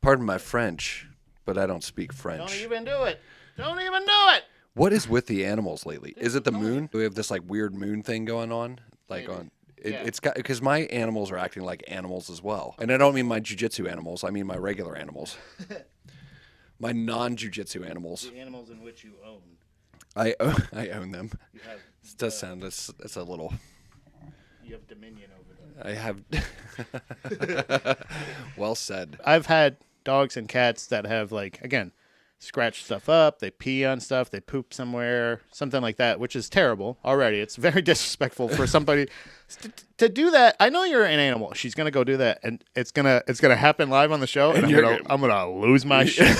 Pardon my French, but I don't speak French. Don't even do it. Don't even do it. What is with the animals lately? Is it the moon? Do we have this like weird moon thing going on? Like Maybe. on Yeah. it's got because my animals are acting like animals as well. And I don't mean my jiu-jitsu animals. I mean my regular animals. My non-jiu-jitsu animals. The animals in which you own. I own them. You have, It does sound that's a little. you have dominion over them. I have. Well said. I've had dogs and cats that have, like, again, scratched stuff up. They pee on stuff. They poop somewhere, something like that, which is terrible already. It's very disrespectful for somebody to do that. I know you're an animal. She's gonna go do that, and it's gonna happen live on the show, and I'm gonna lose my shit.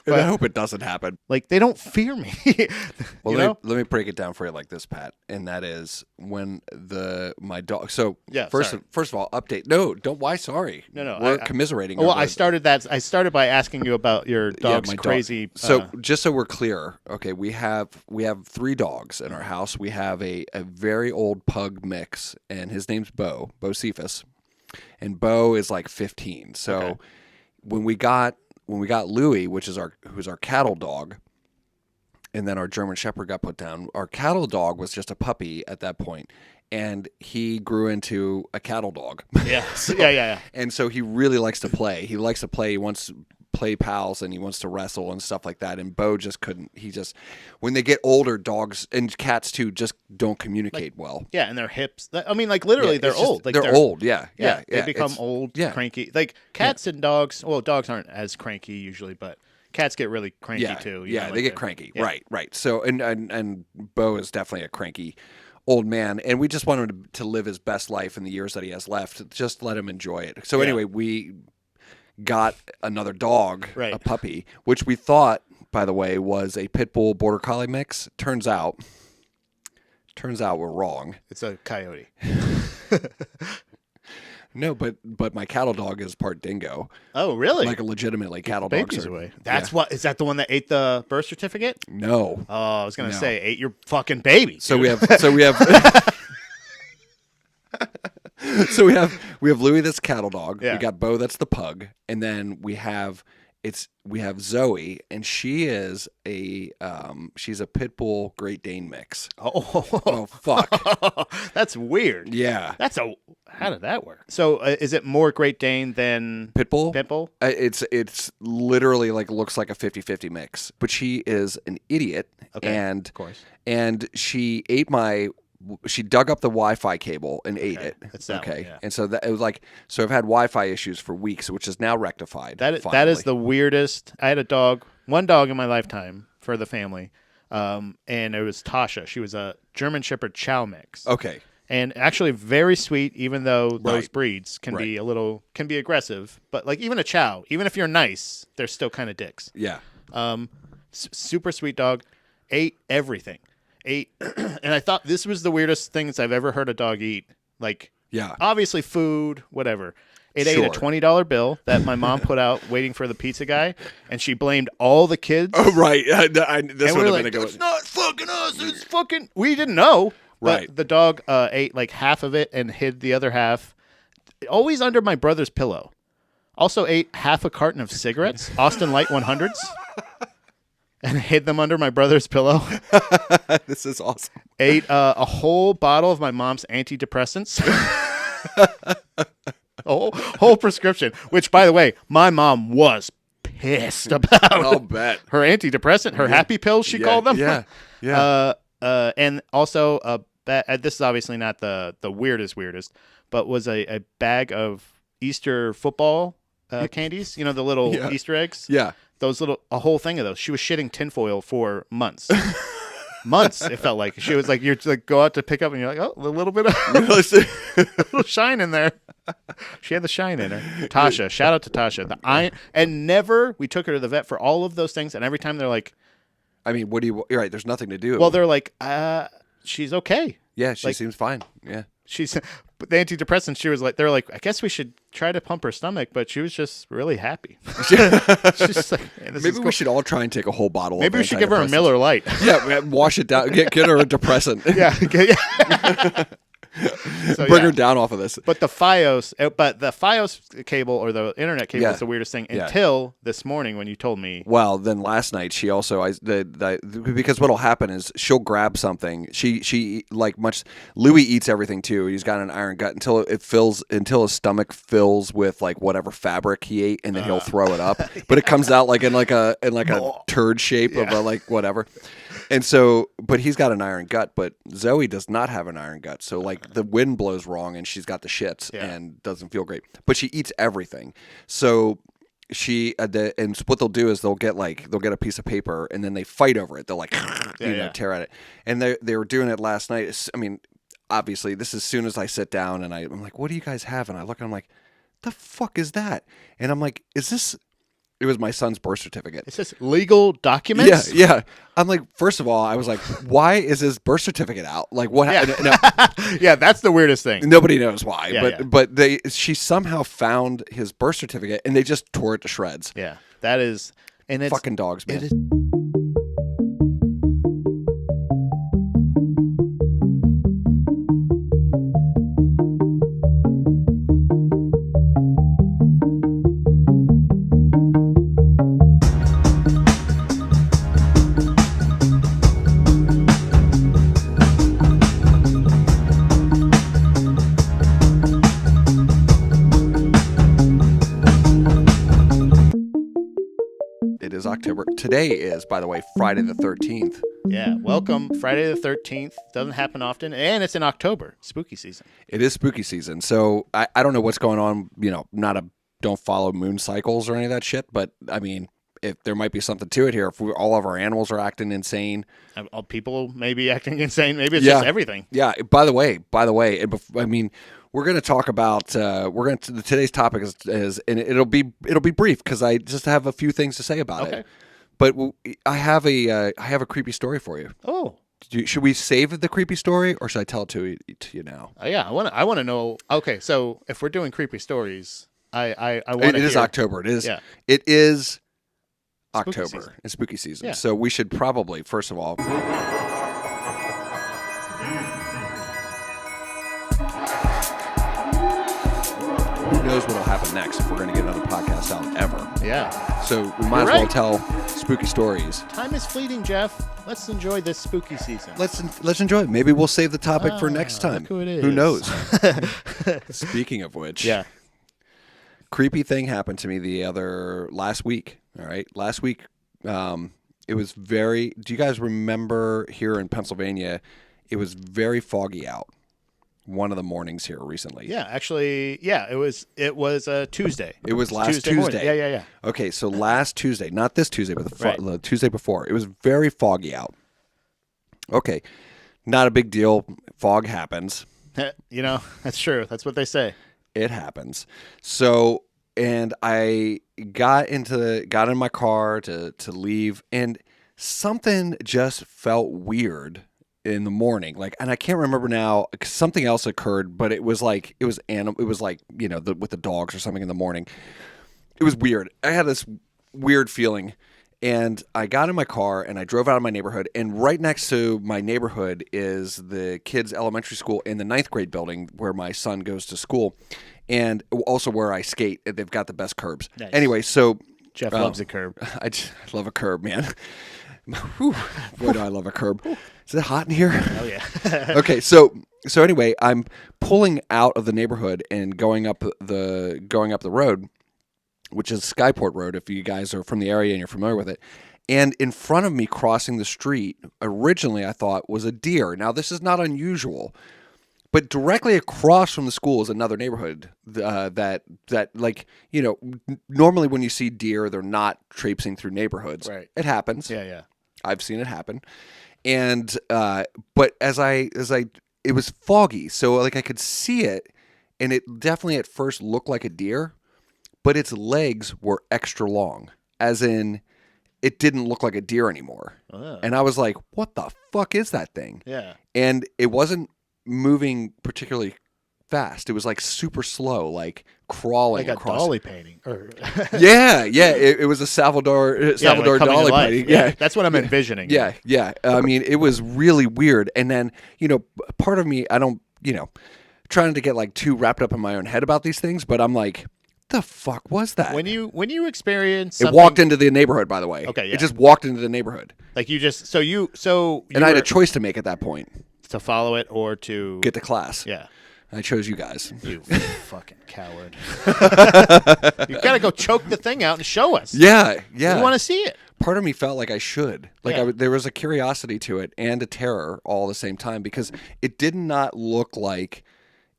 And I hope it doesn't happen. Like, they don't fear me. Well, You know? let me break it down for you like this, Pat. And that is when my dog. So Yeah, first sorry. of all, update. No, don't. Why? Sorry. No, We're commiserating. Well, over I it. started by asking you about your dog's my dog. crazy. So just so we're clear, okay, we have 3 dogs in our house. We have a very old pug mix, and his name's Bo Cephas, and Bo is like 15. So Okay. when we got Louie, who's our cattle dog, and then our German Shepherd got put down. Our cattle dog was just a puppy at that point, and he grew into a cattle dog. Yeah. Yeah. And so he really likes to play. He likes to play. He wants to play pals, and he wants to wrestle and stuff like that. And Bo just couldn't. When they get older, dogs and cats too just don't communicate well. Yeah, and their hips. I mean, like, literally, they're old. Like, they're old. Yeah. They become old, cranky. Like, cats and dogs. Well, dogs aren't as cranky usually, but cats get really cranky too. You know, they like get cranky. yeah. Right. So and Bo is definitely a cranky old man, and we just want him to live his best life in the years that he has left. Just let him enjoy it. So anyway, we got another dog, Right. a puppy, which we thought, by the way, was a pit bull border collie mix. Turns out we're wrong. It's a coyote. No, but my cattle dog is part dingo. Oh, really? Like a legitimately cattle dog. Babies away. That's what. Is that the one that ate the birth certificate? No. Oh, I was gonna No. say ate your fucking baby. So dude. we have we have Louie, that's cattle dog. Yeah. We got Bo, that's the pug, and then we have Zoe, and she is she's a pit bull Great Dane mix. Oh fuck. That's weird. Yeah. How did that work? So is it more Great Dane than Pit bull? Pit bull? It's literally looks like a 50-50 mix. But she is an idiot. Okay, And of course. And she dug up the Wi-Fi cable and ate it. That's that one, yeah. And so it was so I've had Wi-Fi issues for weeks, which is now rectified. That is finally. the weirdest. I had one dog in my lifetime for the family, and it was Tasha. She was a German Shepherd Chow mix. Okay. And actually very sweet, even though those Right. breeds can be aggressive. But like even a Chow, even if you're nice, they're still kind of dicks. Yeah. Super sweet dog, ate everything. And I thought this was the weirdest things I've ever heard a dog eat. Like, Yeah. obviously food, whatever. It ate Sure. a $20 bill that my mom put out waiting for the pizza guy, and she blamed all the kids. Oh, right. This And would we have were been like, a good it's one. not fucking us. It's fucking. We didn't know. But Right. the dog ate like half of it and hid the other half, always under my brother's pillow. Also ate half a carton of cigarettes, Austin Light 100s, and hid them under my brother's pillow. This is awesome. Ate a whole bottle of my mom's antidepressants. whole prescription, which, by the way, my mom was pissed about. I'll bet. Her antidepressant, her happy pills, she called them. Yeah. And also this is obviously not the weirdest, but was a bag of Easter football candies. You know, the little Yeah. Easter eggs. Yeah. A whole thing of those. She was shitting tinfoil for months. Months, it felt like. She was like, you go out to pick up, and you're like, oh, a little bit of a little shine in there. She had the shine in her. Tasha, shout out to Tasha. We took her to the vet for all of those things, and every time they're like, I mean, you're right. There's nothing to do. well, they're like, she's okay. yeah, she like- seems fine. Yeah. But the antidepressants, she was like, they're like, I guess we should try to pump her stomach, but she was just really happy. She's just like, hey, this is Maybe cool. we should all try and take a whole bottle. Maybe of we should give her a antidepressants. Miller Lite. Yeah, wash it down. Get her a depressant. Yeah. So, Bring her yeah. down off of this. But the FiOS cable or the internet cable is the weirdest thing until this morning when you told me. Well, then last night she also because what'll happen is she'll grab something. She like much Louis eats everything too. He's got an iron gut until his stomach fills with like whatever fabric he ate, and then he'll throw it up. But it comes out like in a turd shape of a like whatever. And so, but he's got an iron gut, but Zoe does not have an iron gut. So like the wind blows wrong and she's got the shits and doesn't feel great, but she eats everything. So she, and what they'll do is they'll get a piece of paper and then they fight over it. They'll like, tear at it. And they were doing it last night. I mean, obviously this is as soon as I sit down and I'm like, what do you guys have? And I look and I'm like, the fuck is that? And I'm like, it was my son's birth certificate. Is this legal documents? Yeah. I'm like, first of all, I was like, why is his birth certificate out? Like, what happened? No, yeah, that's the weirdest thing. nobody knows why. But she somehow found his birth certificate and they just tore it to shreds. Yeah, that is, and it's fucking dogs, man. October. Today is, by the way, Friday the 13th. Yeah, welcome. Friday the 13th. Doesn't happen often, and it's in October. Spooky season. It is spooky season. So I don't know what's going on. Don't follow moon cycles or any of that shit. But I mean, if there might be something to it here. If all of our animals are acting insane, people may be acting insane. Maybe it's just everything. Yeah. By the way, I mean. We're going to talk about. Today's topic is, and it'll be brief because I just have a few things to say about it. But I have a creepy story for you. Oh, should we save the creepy story or should I tell it to you now? Yeah, I want to know. Okay, so if we're doing creepy stories, I want. It is October. It is. Yeah. It is October. Season. It's spooky season. Yeah. So we should probably first of all. Who knows what'll happen next if we're going to get another podcast out ever. Yeah. So we might as well tell spooky stories. Time is fleeting, Jeff. Let's enjoy this spooky season. Let's enjoy it. Maybe we'll save the topic for next time. Who it is. Who knows? Speaking of which. Yeah. Creepy thing happened to me last week. All right. Last week, it was do you guys remember here in Pennsylvania, it was very foggy out. One of the mornings here recently. Yeah, actually, it was Tuesday. It was last Tuesday. Yeah. Okay, so last Tuesday, not this Tuesday, but the Tuesday before, it was very foggy out. Okay, not a big deal. Fog happens. That's true. That's what they say. It happens. So, and I got in my car to leave, and something just felt weird in the morning, and I can't remember now. Something else occurred, but it was like with the dogs or something in the morning. It was weird. I had this weird feeling, and I got in my car and I drove out of my neighborhood. And right next to my neighborhood is the kids' elementary school in the 9th grade building where my son goes to school, and also where I skate. They've got the best curbs. Nice. Anyway, so Jeff loves a curb. I love a curb, man. Whew, boy, do I love a curb. Is it hot in here? Oh, yeah. Okay, so anyway, I'm pulling out of the neighborhood and going up the road, which is Skyport Road, if you guys are from the area and you're familiar with it. And in front of me crossing the street, originally I thought was a deer. Now, this is not unusual, but directly across from the school is another neighborhood that normally when you see deer, they're not traipsing through neighborhoods. Right. It happens. Yeah. I've seen it happen. And but as I it was foggy, so I could see it, and it definitely at first looked like a deer, but its legs were extra long, as in it didn't look like a deer anymore. Oh. And I was like, what the fuck is that thing? Yeah. And it wasn't moving particularly fast. It was super slow, crawling like across. A Dolly painting. Yeah. It was a Salvador Dolly painting. Yeah, that's what I'm envisioning. Yeah. I mean, it was really weird. And then part of me, I don't trying to get like too wrapped up in my own head about these things, but I'm like, the fuck was that? When you experience it something, walked into the neighborhood, by the way. Okay, yeah. It just walked into the neighborhood. Like you just so you And I had a choice to make at that point. To follow it or to get to class. Yeah. I chose you guys. You fucking coward. You got to go choke the thing out and show us. Yeah. We want to see it. Part of me felt like I should. Like Yeah. there was a curiosity to it and a terror all at the same time because it did not look like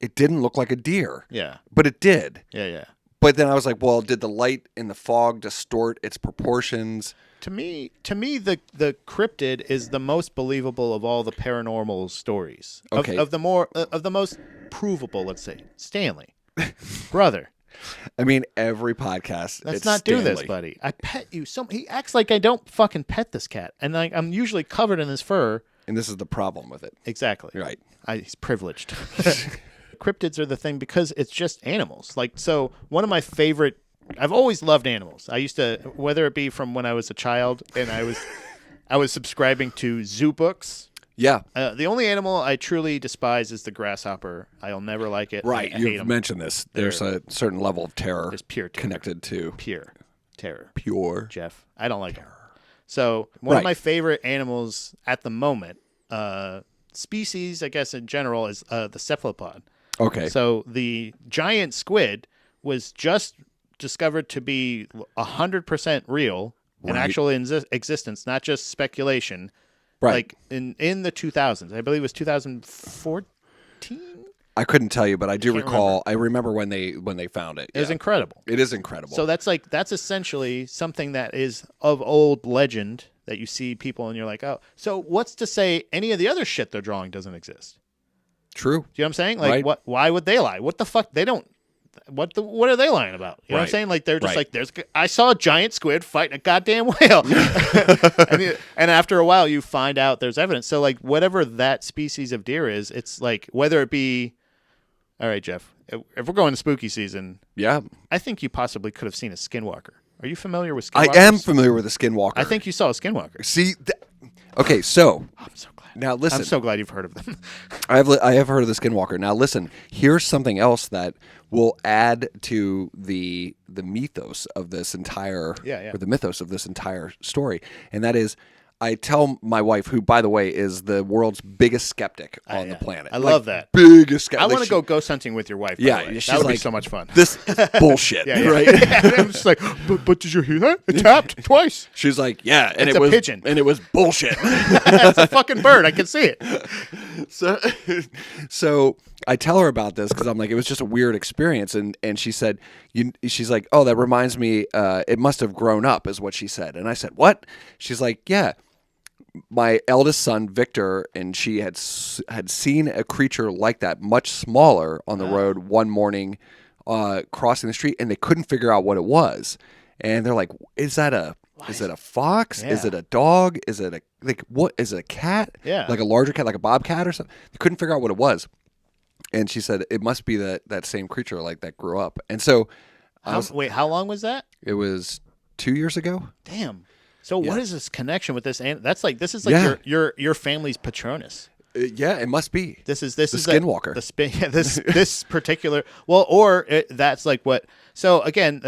it didn't look like a deer. Yeah. But it did. Yeah. But then I was like, well, did the light in the fog distort its proportions? To me, the cryptid is the most believable of all the paranormal stories. Okay. Of the most provable, let's say. Stanley, brother. I mean, every podcast. Let's it's not do Stanley. this, buddy. I pet you. He acts like I don't fucking pet this cat, and like I'm usually covered in his fur. And this is the problem with it. Exactly. Right. He's privileged. Cryptids are the thing because it's just animals. Like, so one of my favorite. I've always loved animals. I used to, whether it be from when I was a child and I was subscribing to zoo books. Yeah. The only animal I truly despise is the grasshopper. I'll never like it. Right. I hate You've 'em. mentioned this. There's a certain level of terror There's pure terror. connected to Pure terror. pure. Jeff, I don't like them. So one of my favorite animals at the moment, species, I guess in general, is the cephalopod. Okay. So the giant squid was just discovered to be 100% real and actually in existence, not just speculation. Right. Like in the 2000s, I believe it was 2014. I couldn't tell you, but I do can't recall. I remember when they found it. It was incredible. It is incredible. So that's essentially something that is of old legend that you see people and you're like, oh, so what's to say any of the other shit they're drawing doesn't exist? True. Do you know what I'm saying? Like, Right. why would they lie? What the fuck? They don't. What are they lying about? You know what I'm Right. saying? Like they're just Right. like, I saw a giant squid fighting a goddamn whale, and after a while you find out there's evidence. So like whatever that species of deer is, it's like whether it be, all right, Jeff, if we're going to spooky season, Yeah. I think you possibly could have seen a skinwalker. Are you familiar with I skinwalkers? am familiar with the Skinwalker. I think you saw a skinwalker. See. Okay. So I'm so glad. now listen. I'm so glad you've heard of them. I have heard of the Skinwalker. Now listen, here's something else that will add to the mythos of this entire or the mythos of this entire story, and that is I tell my wife, who by the way is the world's biggest skeptic on the planet. I love that. Biggest skeptic. I want to go ghost hunting with your wife. By the way. she's That would be like, so much fun. This is bullshit, Yeah. right? I'm just like, but did you hear that? It tapped twice. She's like, yeah, and It's it a was pigeon. and it was bullshit. It's a fucking bird. I can see it. So I tell her about this because I'm like, it was just a weird experience, and she said, she's like, oh, that reminds me, it must have grown up, is what she said, and I said, what? She's like, yeah. My eldest son, Victor, and she had seen a creature like that, much smaller, on the road one morning, crossing the street, and they couldn't figure out what it was. And they're like, is it a fox? Yeah. Is it a dog? Is it what? Is it a cat? Yeah. Like a larger cat, like a bobcat or something? They couldn't figure out what it was. And she said, it must be that same creature like that grew up. And so Wait, how long was that? it was 2 years ago. Damn. So what is this connection with this? This is like Yeah. your family's Patronus. Yeah, it must be. This is Skinwalker. This particular that's like what. So again,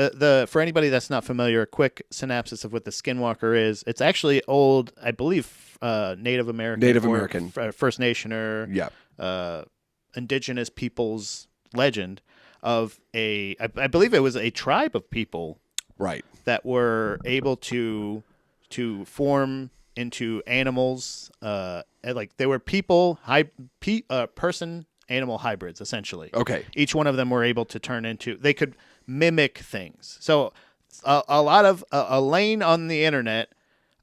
for anybody that's not familiar, a quick synopsis of what the Skinwalker is. It's actually old, I believe, Native American, First Nationer, indigenous peoples legend of I believe it was a tribe of people, Right. that were able to form into animals, like they were person animal hybrids essentially. Okay. Each one of them were able to turn into, they could mimic things. So a lot of a lane on the internet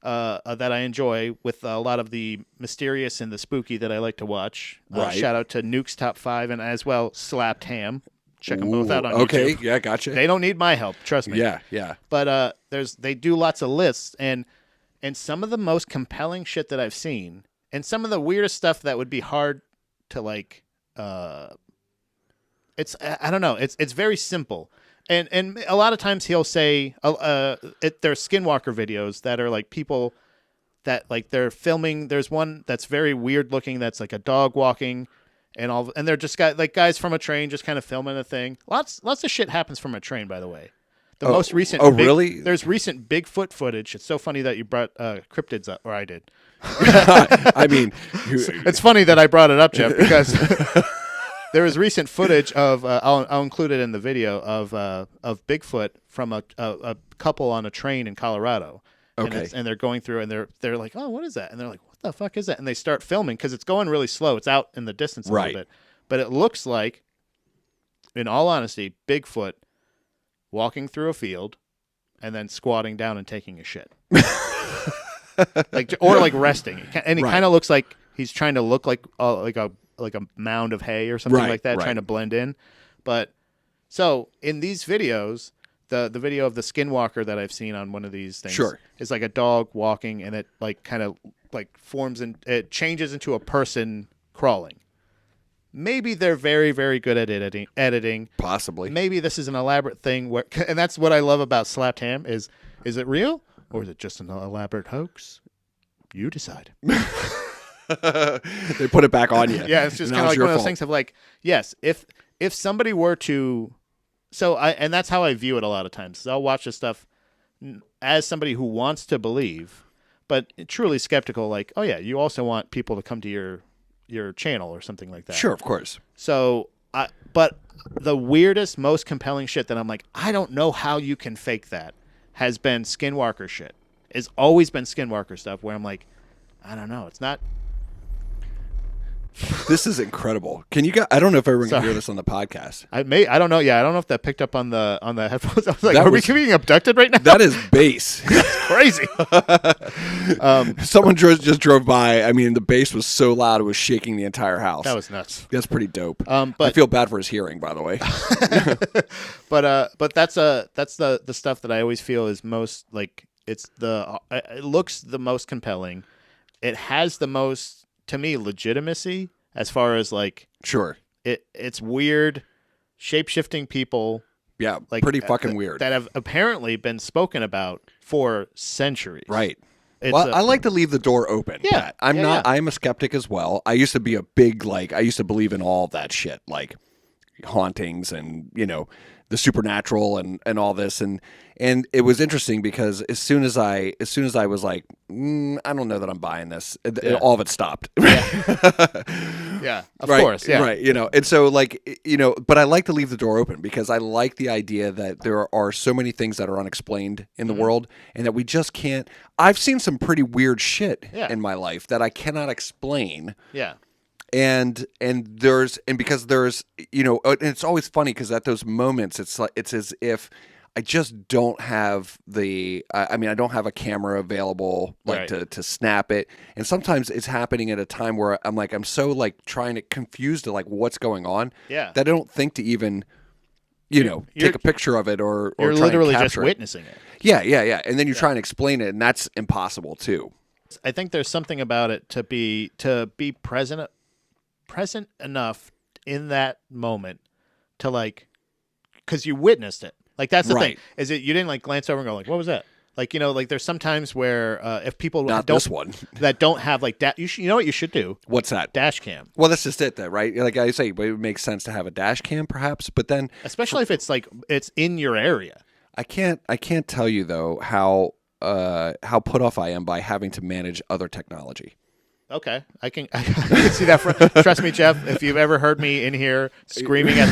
that I enjoy with a lot of the mysterious and the spooky that I like to watch. Right. Shout out to Nuke's Top 5 and as well Slapped Ham. Check them both out on Okay, YouTube. yeah, gotcha. They don't need my help, trust me. Yeah. But they do lots of lists, and some of the most compelling shit that I've seen, and some of the weirdest stuff that would be hard to like. It's I don't know. It's very simple, and a lot of times he'll say there's Skinwalker videos that are like people that like they're filming. There's one that's very weird looking. That's like a dog walking. and they're just guys from a train just kind of filming a thing. Lots of shit happens from a train, by the way. The most recent. Really? There's recent Bigfoot footage. It's so funny that you brought cryptids up, or I did. I mean, it's funny that I brought it up, Jeff, because there was recent footage of. I'll include it in the video of Bigfoot from a couple on a train in Colorado. Okay. And they're going through, and they're like, oh, what is that? And they're like, what the fuck is that? And they start filming because it's going really slow. It's out in the distance a little bit, but it looks like, in all honesty, Bigfoot walking through a field and then squatting down and taking a shit. Or resting. And he kind of looks like he's trying to look like a mound of hay or something like that, trying to blend in. But so in these videos, the video of the Skinwalker that I've seen on one of these things is like a dog walking, and it forms and it changes into a person crawling. Maybe they're very, very good at editing. Possibly. Maybe this is an elaborate thing and that's what I love about Slapped Ham is it real or is it just an elaborate hoax? You decide. They put it back on you. Yeah, it's just kind of like one of those things of yes, if somebody were to, and that's how I view it a lot of times. So I'll watch this stuff as somebody who wants to believe, but truly skeptical. Like, oh yeah, you also want people to come to your channel or something like that. Sure, of course. So, but the weirdest, most compelling shit that I'm like, I don't know how you can fake that, has been Skinwalker shit. It's always been Skinwalker stuff where I'm like, I don't know. It's not. This is incredible. Can you I don't know if everyone can hear this on the podcast. I don't know. Yeah, I don't know if that picked up on the headphones. I was like, are we being abducted right now? That is bass. That's crazy. Someone just drove by. I mean, the bass was so loud it was shaking the entire house. That was nuts. That's pretty dope. But I feel bad for his hearing, by the way. but that's the stuff that I always feel is most like it looks the most compelling. It has the most, to me, legitimacy as far as it's weird, shape-shifting people. Yeah, pretty fucking weird. That have apparently been spoken about for centuries. Right. I like to leave the door open. Yeah. I'm a skeptic as well. I used to be a big, I used to believe in all that shit, like hauntings and, the supernatural and all this. And it was interesting because as soon as I was like, I don't know that I'm buying this, all of it stopped. Yeah, of course. Yeah. Right. And so but I like to leave the door open because I like the idea that there are so many things that are unexplained in the world and that we just can't. I've seen some pretty weird shit in my life that I cannot explain. Yeah. And because there's, and it's always funny because at those moments, it's as if I just don't have I don't have a camera available to snap it. And sometimes it's happening at a time where I'm so trying to confused to what's going on that I don't think to even, take a picture of it or you're try literally and just witnessing it. Yeah. And then you try and explain it, and that's impossible too. I think there's something about it to be present enough in that moment to because you witnessed it. That's the thing. Is it you didn't glance over and go what was that? There's sometimes where if people this one that don't have you know what you should do? What's that? Dash cam. Well, that's just it, right? Like I say, it would make sense to have a dash cam, perhaps, but then especially if it's it's in your area. I can't tell you though how put off I am by having to manage other technology. Okay, I can see that. Trust me, Jeff. If you've ever heard me in here screaming at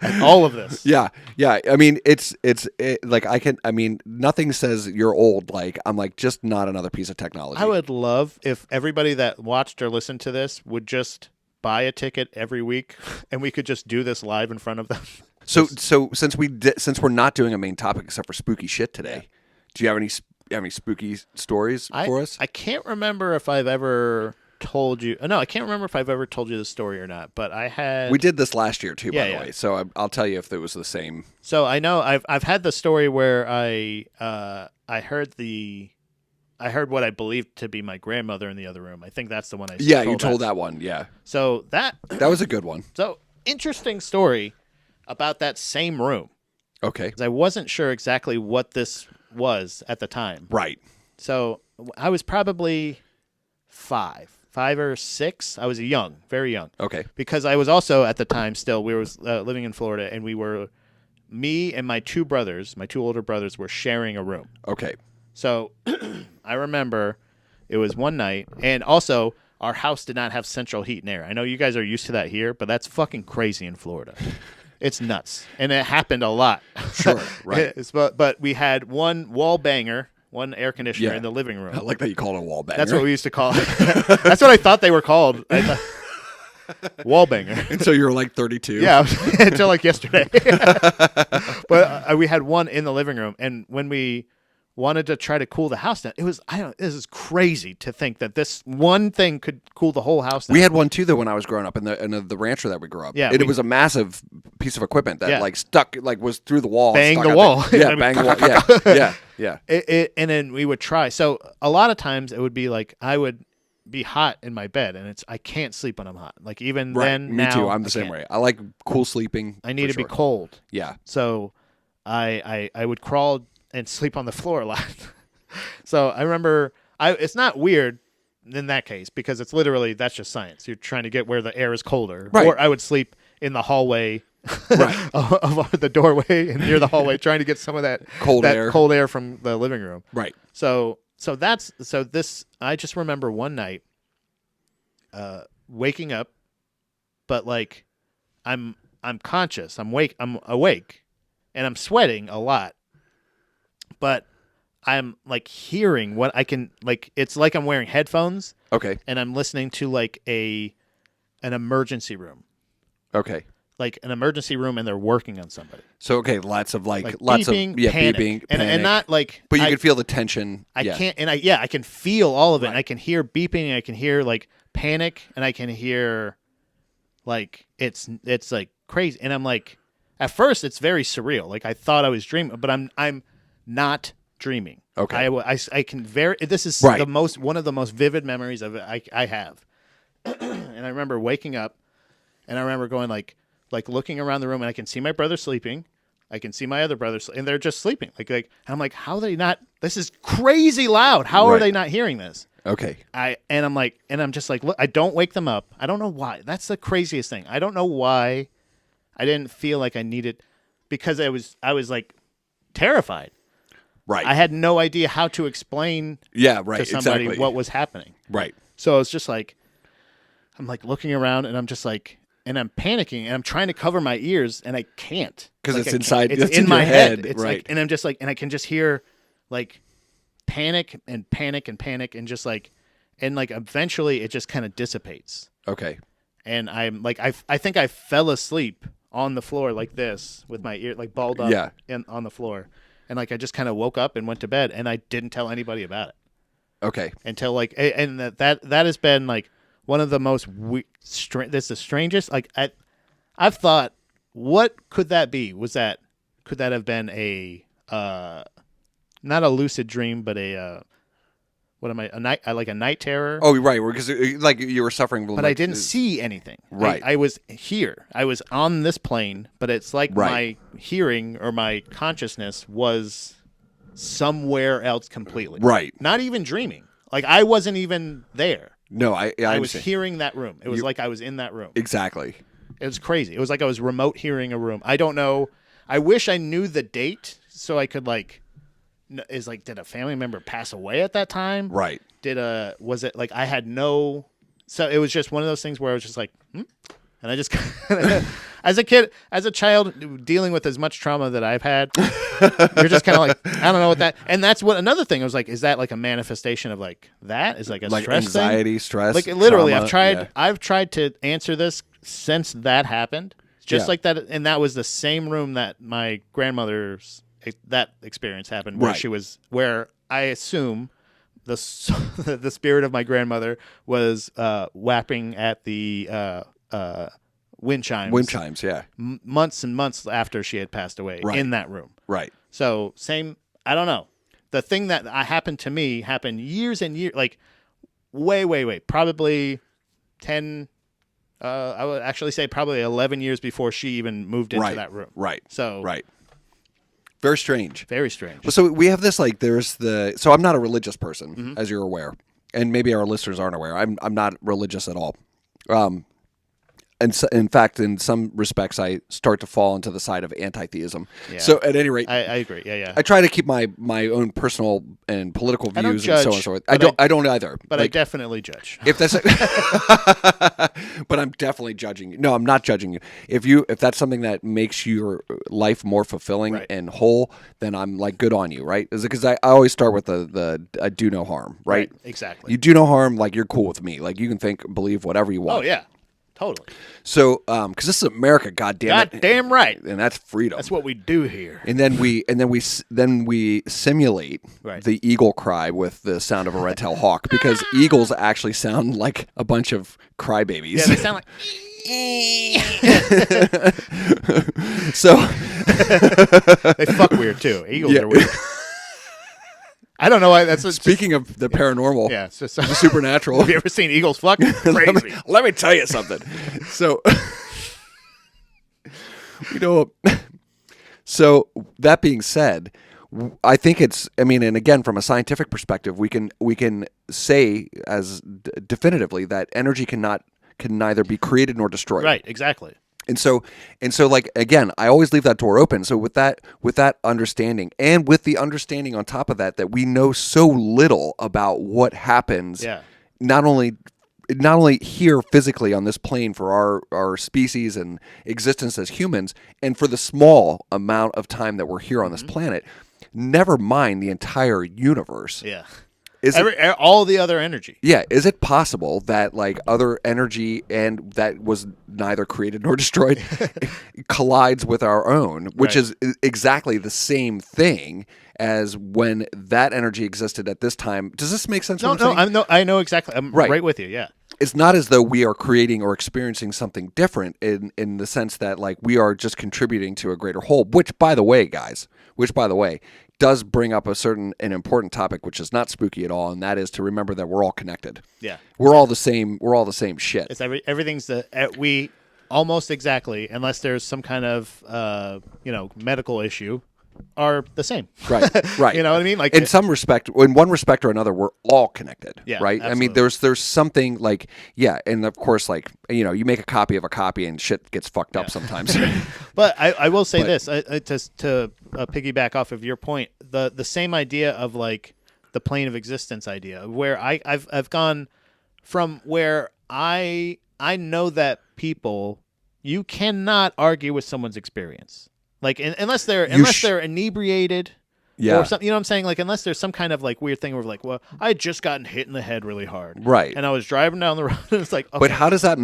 at all of this, yeah. I mean, it's nothing says you're old. I'm just not another piece of technology. I would love if everybody that watched or listened to this would just buy a ticket every week, and we could just do this live in front of them. So since we're not doing a main topic except for spooky shit today, do you have any spooky stories for us? I can't remember if I've ever told you. No, I can't remember if I've ever told you the story or not. But I had. We did this last year too, by the way. So I'll tell you if it was the same. So I know I've had the story where I heard what I believed to be my grandmother in the other room. I think that's the one I. Yeah, you told that one. Yeah. So that was a good one. So interesting story about that same room. Okay. 'Cause I wasn't sure exactly what this was at the time. Right. So I was probably 5. 5 or 6. I was young, very young. Okay. Because I was also at the time still we were living in Florida, and me and my two older brothers were sharing a room. Okay. So I remember it was one night, and also our house did not have central heat and air. I know you guys are used to that here, but that's fucking crazy in Florida. It's nuts, and it happened a lot. Sure, right. But we had one wall banger, one air conditioner in the living room. I like that you call it a wall banger. That's what we used to call it. That's what I thought they were called. Wall banger. Until you were like 32. Yeah, until like yesterday. But we had one in the living room, and when we wanted to try to cool the house down, this is crazy to think that this one thing could cool the whole house down. We had one too, though, when I was growing up in the rancher that we grew up. Yeah, it was a massive piece of equipment that like stuck, like was through the wall. Bang the wall. Yeah, bang the wall. Yeah. And then we would try. So a lot of times it would be like I would be hot in my bed, and I can't sleep when I'm hot. Like even then, me now, too. I'm the same way. I like cool sleeping. I need to be cold. Yeah. So I would crawl and sleep on the floor a lot. So I remember it's not weird in that case because it's literally that's just science. You're trying to get where the air is colder. Right. Or I would sleep in the hallway of the doorway and near the hallway trying to get some of that cold air from the living room. Right. So I just remember one night waking up, but like I'm conscious. I'm awake and I'm sweating a lot. But I'm like hearing what I can, like it's like I'm wearing headphones. Okay. And I'm listening to like an emergency room. Okay. Like an emergency room, and they're working on somebody. So okay, lots of beeping, panic. Beeping, and not like. But you can feel the tension. I can feel all of it. Right. And I can hear beeping, and I can hear like panic, and I can hear like it's like crazy. And I'm like, at first it's very surreal. Like I thought I was dreaming, but I'm not dreaming. Okay. I can this is one of the most vivid memories of it I have. And I remember waking up, and I remember going like looking around the room, and I can see my brother sleeping. I can see my other brothers, and they're just sleeping. And I'm like, how are they not? This is crazy loud. How are they not hearing this? Okay. I'm just like, look, I don't wake them up. I don't know why. That's the craziest thing. I don't know why I didn't feel like I needed, because I was like terrified. Right. I had no idea how to explain to somebody what was happening. Right. So it's just like, I'm like looking around, and I'm just like, and I'm panicking, and I'm trying to cover my ears, and I can't. Because it's inside. It's in my head. It's right. And I'm just like, and I can just hear like panic and panic and panic, and just like, and like eventually it just kind of dissipates. Okay. And I'm like, I think I fell asleep on the floor like this with my ear like balled up on the floor. And like I just kind of woke up and went to bed, and I didn't tell anybody about it. Okay. Until like, and that has been like one of the most this is the strangest. Like I've thought, what could that be? Could that have been a not a lucid dream, but a night terror? Oh, right. Because like you were suffering. But I didn't see anything. Right. I was here. I was on this plane, but it's like my hearing or my consciousness was somewhere else completely. Right. Not even dreaming. Like I wasn't even there. No, I was hearing that room. It was like I was in that room. Exactly. It was crazy. It was like I was remote hearing a room. I don't know. I wish I knew the date so I could like. Did a family member pass away at that time? Right. Was it like I had no? So it was just one of those things where I was just like, and I just, as a child dealing with as much trauma that I've had, you're just kind of like, I don't know what that. And that's what another thing I was like, is that like a manifestation of like that? Is like a like stress anxiety, thing? stress. Like literally, trauma, I've tried to answer this since that happened, just like that, and that was the same room that my grandmother's. That experience happened where I assume the spirit of my grandmother was whapping at the wind chimes. Wind chimes, yeah. Months and months after she had passed away in that room. Right. So same. I don't know. The thing that happened to me happened years and years, like way, probably 10. I would actually say probably 11 years before she even moved into that room. Right. So right. Very strange. Very strange. So we have this so I'm not a religious person, as you're aware. and maybe our listeners aren't aware, I'm not religious at all. And so, in fact, in some respects, I start to fall into the side of anti-theism. Yeah. So, at any rate, I agree. Yeah. I try to keep my own personal and political I don't views and so on judge, and so forth. but I don't either. But I definitely judge. If that's, but I'm definitely judging you. No, I'm not judging you. If that's something that makes your life more fulfilling Right. and whole, then I'm like good on you, right? Because I always start with the I do no harm, right? Exactly. You do no harm, like you're cool with me, like you can believe whatever you want. Oh yeah, totally. So, because this is America, goddamn it, Goddamn right. and that's freedom. That's what we do here. And then we simulate Right. the eagle cry with the sound of a red-tailed hawk because eagles actually sound like a bunch of crybabies. Yeah, they sound like. So They fuck weird too. Eagles Yeah. are weird. I don't know why that's. speaking of the paranormal, Yeah, it's just. the supernatural. Have you ever seen eagles fuck? Crazy. Let me tell you something. So, so that being said, I think and again, from a scientific perspective, we can say as definitively that energy can neither be created nor destroyed. Right. Exactly. And so, like, again, I always leave that door open. So with that understanding, and with the understanding on top of that we know so little about what happens, Yeah. not only here physically on this plane for our species and existence as humans, and for the small amount of time that we're here on this planet, never mind the entire universe. Yeah. Is it All the other energy. Yeah, is it possible that like other energy and that was neither created nor destroyed collides with our own, which Right. is exactly the same thing as when that energy existed at this time? Does this make sense? No, what I'm saying? I know exactly. I'm Right. right with you. Yeah. It's not as though we are creating or experiencing something different in the sense that like we are just contributing to a greater whole, which by the way, does bring up an important topic, which is not spooky at all, and that is to remember that we're all connected. Yeah. We're all the same shit. It's everything's we almost exactly, unless there's some kind of medical issue, are the same. Right. You know what I mean? Like in one respect or another, we're all connected. Yeah, right. I mean, absolutely. there's something like and of course, like you make a copy of a copy and shit gets fucked up sometimes. But I will say this to piggyback off of your point, the same idea of like the plane of existence idea, where I've gone from where I know that people, you cannot argue with someone's experience. Like unless they're inebriated, Yeah. or something. You know what I'm saying? Like unless there's some kind of like weird thing where like, well, I had just gotten hit in the head really hard, Right. and I was driving down the road, and it's like, okay. But how does that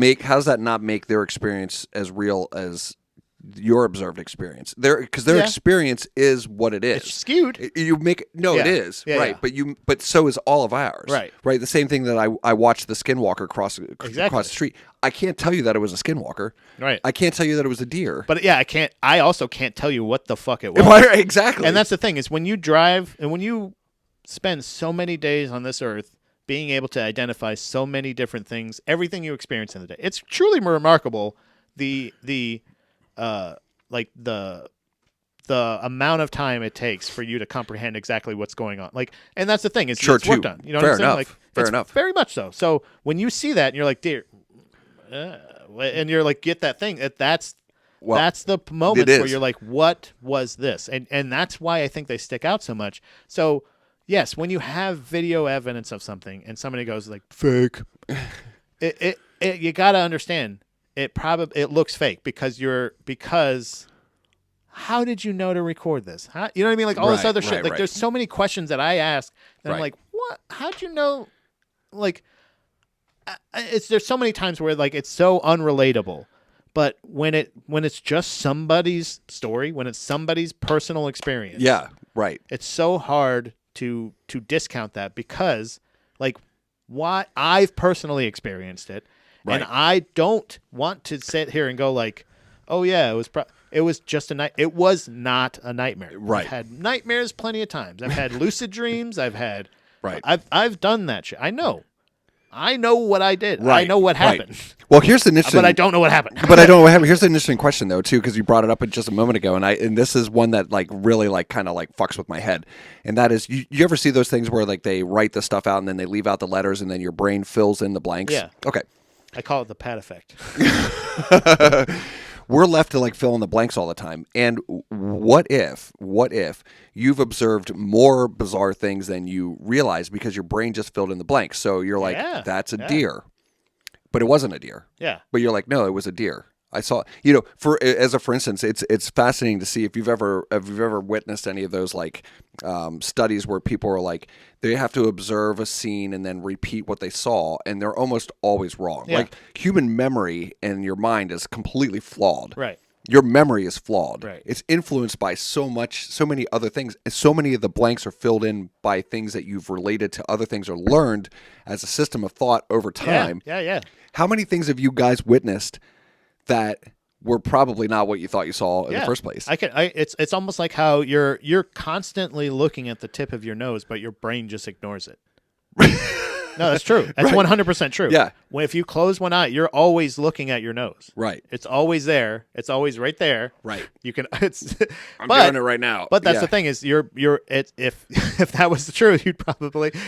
not make their experience as real as your observed experience? Because their experience is what it is. It's skewed. It Yeah. is Yeah, right, yeah. but so is all of ours. Right. The same thing that I watched the Skinwalker cross Exactly. across the street. I can't tell you that it was a Skinwalker. Right. I can't tell you that it was a deer. But yeah, I also can't tell you what the fuck it was. Exactly. And that's the thing is when you drive and when you spend so many days on this earth being able to identify so many different things, everything you experience in the day, it's truly remarkable. The amount of time it takes for you to comprehend exactly what's going on. Like, and that's the thing is Sure, it's work too. done. You know Fair what I'm saying? enough. Like, Fair it's enough. very much so. So when you see that and you're like, dear, and you're like, get that thing. That's the moments where you're like, what was this? And that's why I think they stick out so much. So yes, when you have video evidence of something and somebody goes like fake, it you got to understand it looks fake because how did you know to record this? You know what I mean? Like all this other shit. Like there's so many questions that I ask that I'm like, what? How'd you know? Like, there's so many times where like it's so unrelatable, but when it's just somebody's story, when it's somebody's personal experience, Yeah. Right. it's so hard to discount that because like why I've personally experienced it, and Right. I don't want to sit here and go like, oh yeah, it was just a night. It was not a nightmare. Right. I've had nightmares plenty of times. I've had lucid dreams. I've Right. I've done that shit. I know. I know what I did. Right, I know what right. happened. Well, here's an interesting. But I don't know what happened. But I don't know what happened. Here's an interesting question though too, because you brought it up just a moment ago, and this is one that like really like kind of like fucks with my head, and that is you ever see those things where like they write the stuff out and then they leave out the letters and then your brain fills in the blanks? Yeah. Okay. I call it the Pat effect. We're left to like fill in the blanks all the time. And what if you've observed more bizarre things than you realize because your brain just filled in the blanks? So you're like, that's a deer. But it wasn't a deer. Yeah. But you're like, no, it was a deer. I saw, for instance, it's fascinating to see if you've ever witnessed any of those like studies where people are like they have to observe a scene and then repeat what they saw, and they're almost always wrong. Yeah. Like human memory and your mind is completely flawed. Right. Your memory is flawed. Right. It's influenced by so many other things. And so many of the blanks are filled in by things that you've related to other things or learned as a system of thought over time. Yeah. How many things have you guys witnessed that were probably not what you thought you saw in the first place? It's almost like how you're constantly looking at the tip of your nose, but your brain just ignores it. No, that's true. That's 100% true. Yeah. If you close one eye, you're always looking at your nose. Right. It's always there. It's always right there. Right. You can. I'm doing it right now. But that's the thing is, if that was true,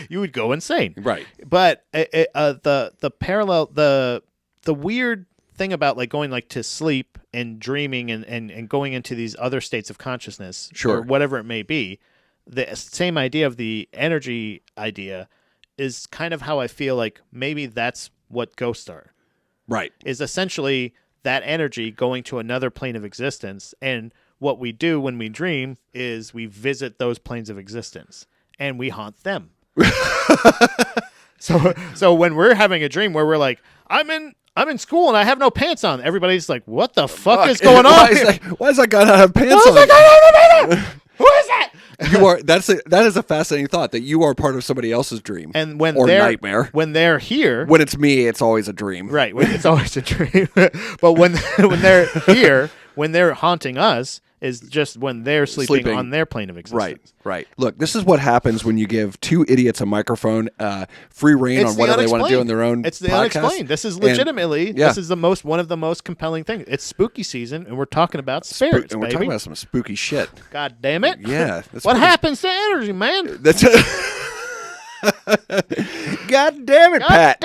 you would go insane. Right. But the parallel, the weird thing about like going like to sleep and dreaming and going into these other states of consciousness, or whatever it may be, the same idea of the energy idea is kind of how I feel like maybe that's what ghosts are. Right. Is essentially that energy going to another plane of existence, and what we do when we dream is we visit those planes of existence and we haunt them. So when we're having a dream where we're like, I'm in school and I have no pants on, everybody's like, what the fuck is going on? Why is that guy not have pants on? Who is that? That is a fascinating thought that you are part of somebody else's dream and when or they're, nightmare. When they're here, when it's me, it's always a dream. Right, it's always a dream. But when they're here, when they're haunting us, is just when they're sleeping on their plane of existence. Right. Look, this is what happens when you give two idiots a microphone, free reign on whatever they want to do in their own It's the podcast. unexplained. This is legitimately, this is one of the most compelling things. It's spooky season, and we're talking about spirits, and we're talking about some spooky shit. God damn it. Yeah. What happens to energy, man? That's God damn it, Pat.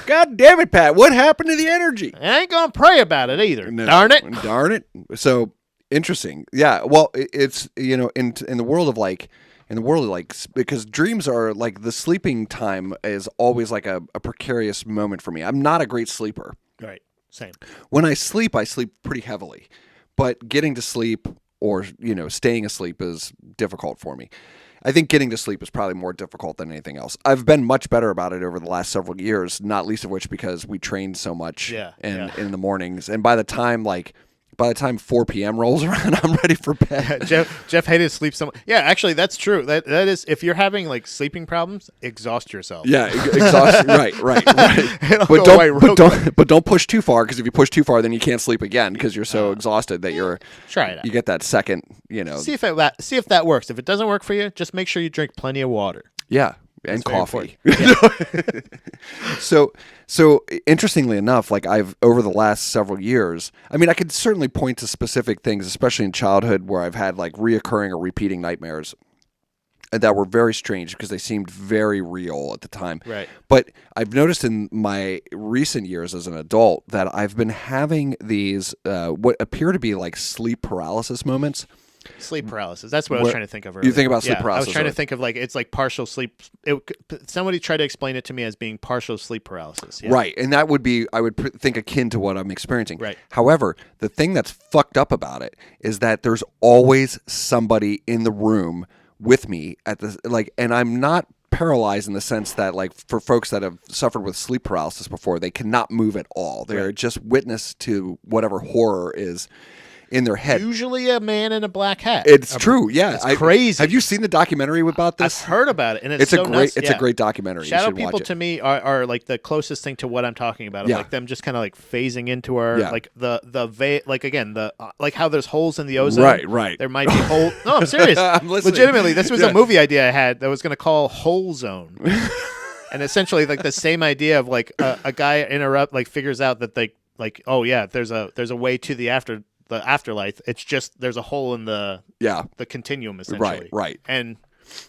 God damn it, Pat. What happened to the energy? I ain't going to pray about it either. No. Darn it. So interesting. Yeah. Well, it's, in the world of like, because dreams are like the sleeping time is always like a precarious moment for me. I'm not a great sleeper. Right. Same. When I sleep pretty heavily, but getting to sleep or, staying asleep is difficult for me. I think getting to sleep is probably more difficult than anything else. I've been much better about it over the last several years, not least of which because we trained so much in the mornings. And by the time 4 p.m. rolls around, I'm ready for bed. Jeff hated sleep so much. Yeah, actually, that's true. That is, if you're having like sleeping problems, exhaust yourself. Yeah, exhaust. right. But don't push too far, because if you push too far, then you can't sleep again because you're so exhausted that try it out. You get that second. See if that works. If it doesn't work for you, just make sure you drink plenty of water. Yeah. And coffee. So interestingly enough, like I've over the last several years, I mean, I could certainly point to specific things, especially in childhood, where I've had like reoccurring or repeating nightmares that were very strange because they seemed very real at the time. Right. But I've noticed in my recent years as an adult that I've been having these what appear to be like sleep paralysis moments. Sleep paralysis. That's what I was trying to think of earlier. You think about sleep paralysis. I was trying to think of like, it's like partial sleep. Somebody tried to explain it to me as being partial sleep paralysis. Yeah. Right. And that would be, I would think, akin to what I'm experiencing. Right. However, the thing that's fucked up about it is that there's always somebody in the room with me and I'm not paralyzed in the sense that, like, for folks that have suffered with sleep paralysis before, they cannot move at all. They're just witness to whatever horror is in their head. Usually a man in a black hat. It's true, yeah. It's crazy. Have you seen the documentary about this? I've heard about it, and it's a great documentary. Shadow people to me are like the closest thing to what I'm talking about. Like them just kind of like phasing into our like like how there's holes in the ozone. Right. There might be holes. No, I'm serious. I'm listening. Legitimately, this was a movie idea I had that was going to call Hole Zone. And essentially, like the same idea of like a guy figures out that like oh yeah, there's a way to the afterlife. It's just there's a hole in the continuum essentially. Right. And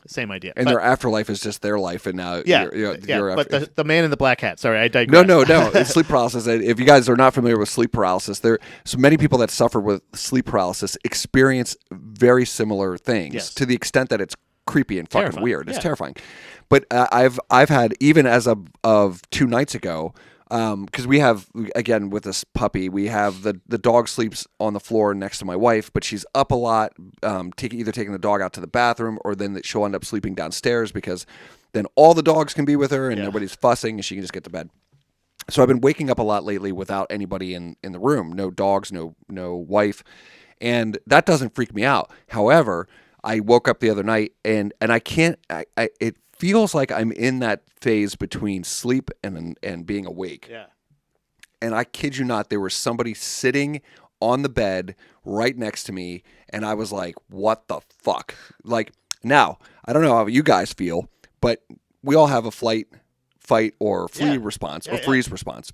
same idea. And their afterlife is just their life, and now you're but the man in the black hat. Sorry, I digress. No. It's sleep paralysis. If you guys are not familiar with sleep paralysis, so many people that suffer with sleep paralysis experience very similar things to the extent that it's creepy and fucking Terrifying. weird. It's terrifying. But I've had, even as of 2 nights ago, because we have, again, with this puppy, we have the dog sleeps on the floor next to my wife, but she's up a lot, either taking the dog out to the bathroom, or then she'll end up sleeping downstairs, because then all the dogs can be with her and nobody's fussing and she can just get to bed. So I've been waking up a lot lately without anybody in the room, no dogs, no wife, and that doesn't freak me out. However, I woke up the other night and I can't. It feels like I'm in that phase between sleep and being awake. Yeah. And I kid you not, there was somebody sitting on the bed right next to me, and I was like, "What the fuck?" Like, now I don't know how you guys feel, but we all have a flight, fight, or flee response, or freeze response,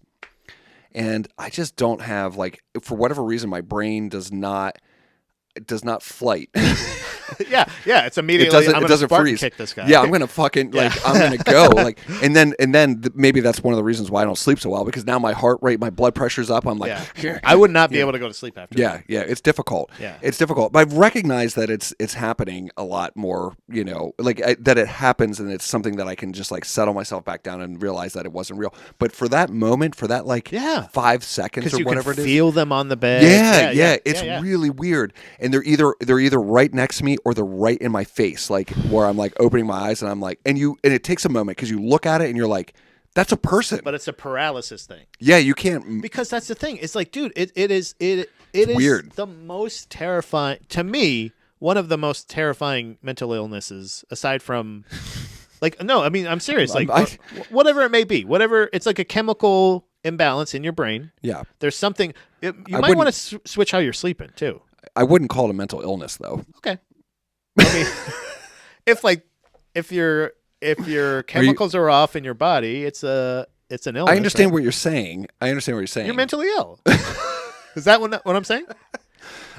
and I just don't have, like, for whatever reason, my brain does not flight. yeah, it's immediately. It doesn't freeze. Kick this guy. Yeah, I'm gonna fucking I'm gonna go and then maybe that's one of the reasons why I don't sleep so well, because now my heart rate, my blood pressure's up. I'm like, I would not be able to go to sleep after. Yeah, it's difficult. Yeah, it's difficult. But I've recognized that it's happening a lot more. That it happens, and it's something that I can just like settle myself back down and realize that it wasn't real. But for that moment, for that 5 seconds or whatever it is, feel them on the bed. It's really weird. And they're either right next to me or they're right in my face, like where I'm like opening my eyes and I'm like, and it takes a moment because you look at it and you're like, that's a person. But it's a paralysis thing. Yeah, you can't, because that's the thing. It's like, dude, it is weird. The most terrifying to me. One of the most terrifying mental illnesses, aside from, like, no, I mean, I'm serious. Like, whatever it may be, whatever, it's like a chemical imbalance in your brain. Yeah, there's something. You might want to switch how you're sleeping too. I wouldn't call it a mental illness, though. Okay. I mean, if your chemicals are off in your body, it's an illness. I understand what you're saying. You're mentally ill. Is that what I'm saying?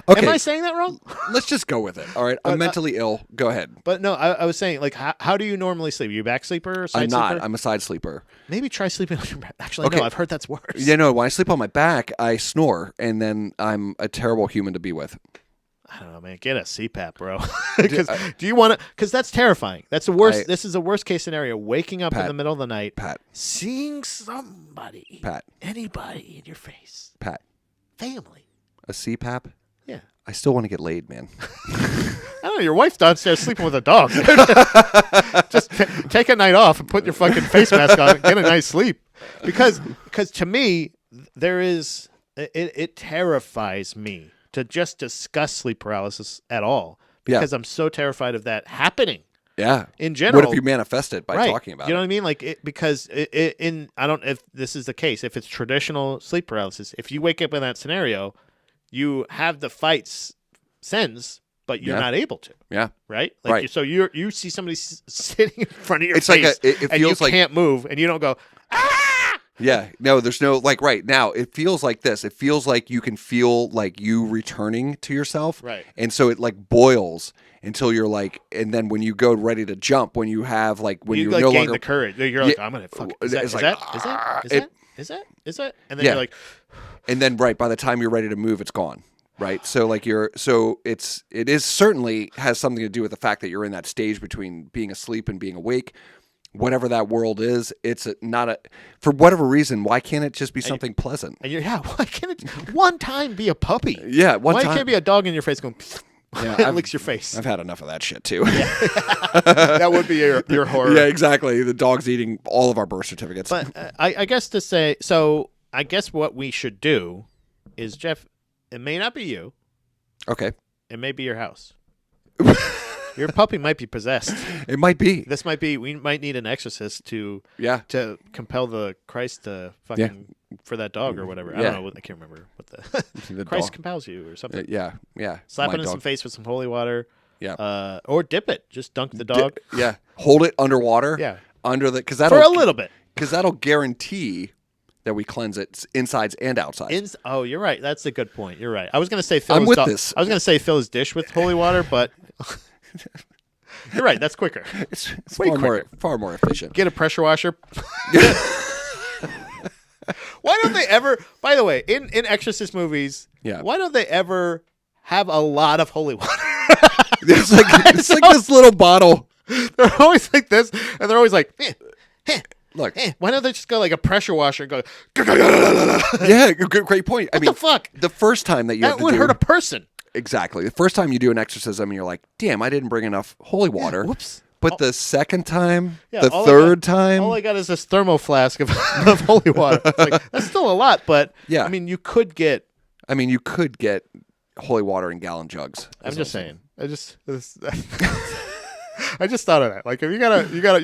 Okay. Am I saying that wrong? Let's just go with it. All right. I'm mentally ill. Go ahead. But no, I was saying, like, how do you normally sleep? Are you a back sleeper or side sleeper? I'm not. I'm a side sleeper. Maybe try sleeping on your back. Actually, no, I've heard that's worse. Yeah, no, when I sleep on my back, I snore, and then I'm a terrible human to be with. I don't know, man. Get a CPAP, bro. Because do you want to? Because that's terrifying. That's the worst. This is a worst case scenario. Waking up in the middle of the night, seeing somebody, anybody in your face, family, a CPAP. Yeah. I still want to get laid, man. I don't know. Your wife's downstairs sleeping with a dog. Just take a night off and put your fucking face mask on and get a nice sleep. Because to me, it terrifies me to just discuss sleep paralysis at all. Because I'm so terrified of that happening. Yeah. In general. What if you manifest it by talking about it? You know what I mean? Like, I don't know if this is the case. If it's traditional sleep paralysis, if you wake up in that scenario, you have the fight sense, but you're not able to. Yeah. Right? Like, right. So you see somebody sitting in front of your face, like it and you feels like, can't move, and you don't go, ah! Yeah. No, there's no, like, right now, it feels like this. It feels like you can feel like you returning to yourself. Right. And so it, like, boils until you're like, and then when you go ready to jump, when you have, like, when you're like no gain longer. The courage. You're like, I'm going to fuck. Is that? And then you're like. And then, right, by the time you're ready to move, it's gone. Right. So like it is certainly has something to do with the fact that you're in that stage between being asleep and being awake. Whatever that world is, it's for whatever reason, why can't it just be something pleasant? Why can't it one time be a puppy? Yeah, why can't it be a dog in your face going it licks your face? I've had enough of that shit too. That would be your horror. Yeah, exactly. The dog's eating all of our birth certificates. But I guess I guess what we should do is, Jeff, it may not be you. Okay. It may be your house. Your puppy might be possessed. It might be. We might need an exorcist to compel the Christ to fucking for that dog or whatever. I don't know. I can't remember what the Christ compels you or something. Yeah. Slap it in some face with some holy water. Yeah. Or dip it. Just dunk the dog. Hold it underwater. Yeah. under the because for a little bit. Because that'll guarantee that we cleanse it insides and outsides. Oh, you're right. That's a good point. You're right. I was going to say I'm with this. I was going to say fill his dish with holy water, but you're right. That's quicker. It's way far more efficient. Get a pressure washer. Why don't they ever? By the way, in Exorcist movies, why don't they ever have a lot of holy water? It's like this little bottle. They're always like this, and they're always like, look. Why don't they just go like a pressure washer and go? Yeah, great point. What the fuck? The first time that would hurt a person. Exactly. The first time you do an exorcism, you're like, damn, I didn't bring enough holy water. Whoops. But the second time, the third time, all I got is this thermo flask of holy water. It's like, that's still a lot, but I mean, you could get holy water in gallon jugs. I'm just saying. I just thought of that. Like, if you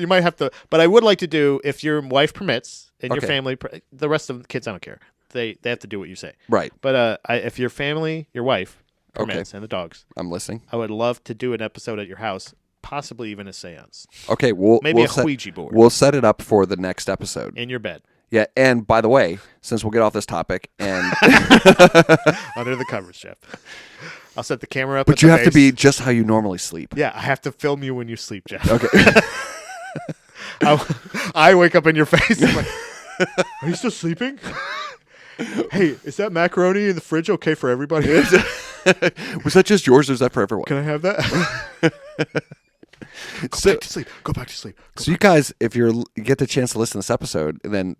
might have to. But I would like to do, if your wife permits and your family, the rest of the kids, I don't care. They have to do what you say. Right. But if your family, your wife permits, and the dogs, I'm listening. I would love to do an episode at your house. Possibly even a seance. Okay, a Ouija board. We'll set it up for the next episode. In your bed. Yeah, and by the way, since we'll get off this topic, and under the covers, Jeff. I'll set the camera up. But you have to be just how you normally sleep. Yeah, I have to film you when you sleep, Jeff. Okay. I wake up in your face. I'm like, are you still sleeping? Hey, is that macaroni in the fridge okay for everybody? Was that just yours or is that for everyone? Can I have that? Go back to sleep. Go back to sleep. So you guys, if you get the chance to listen to this episode, then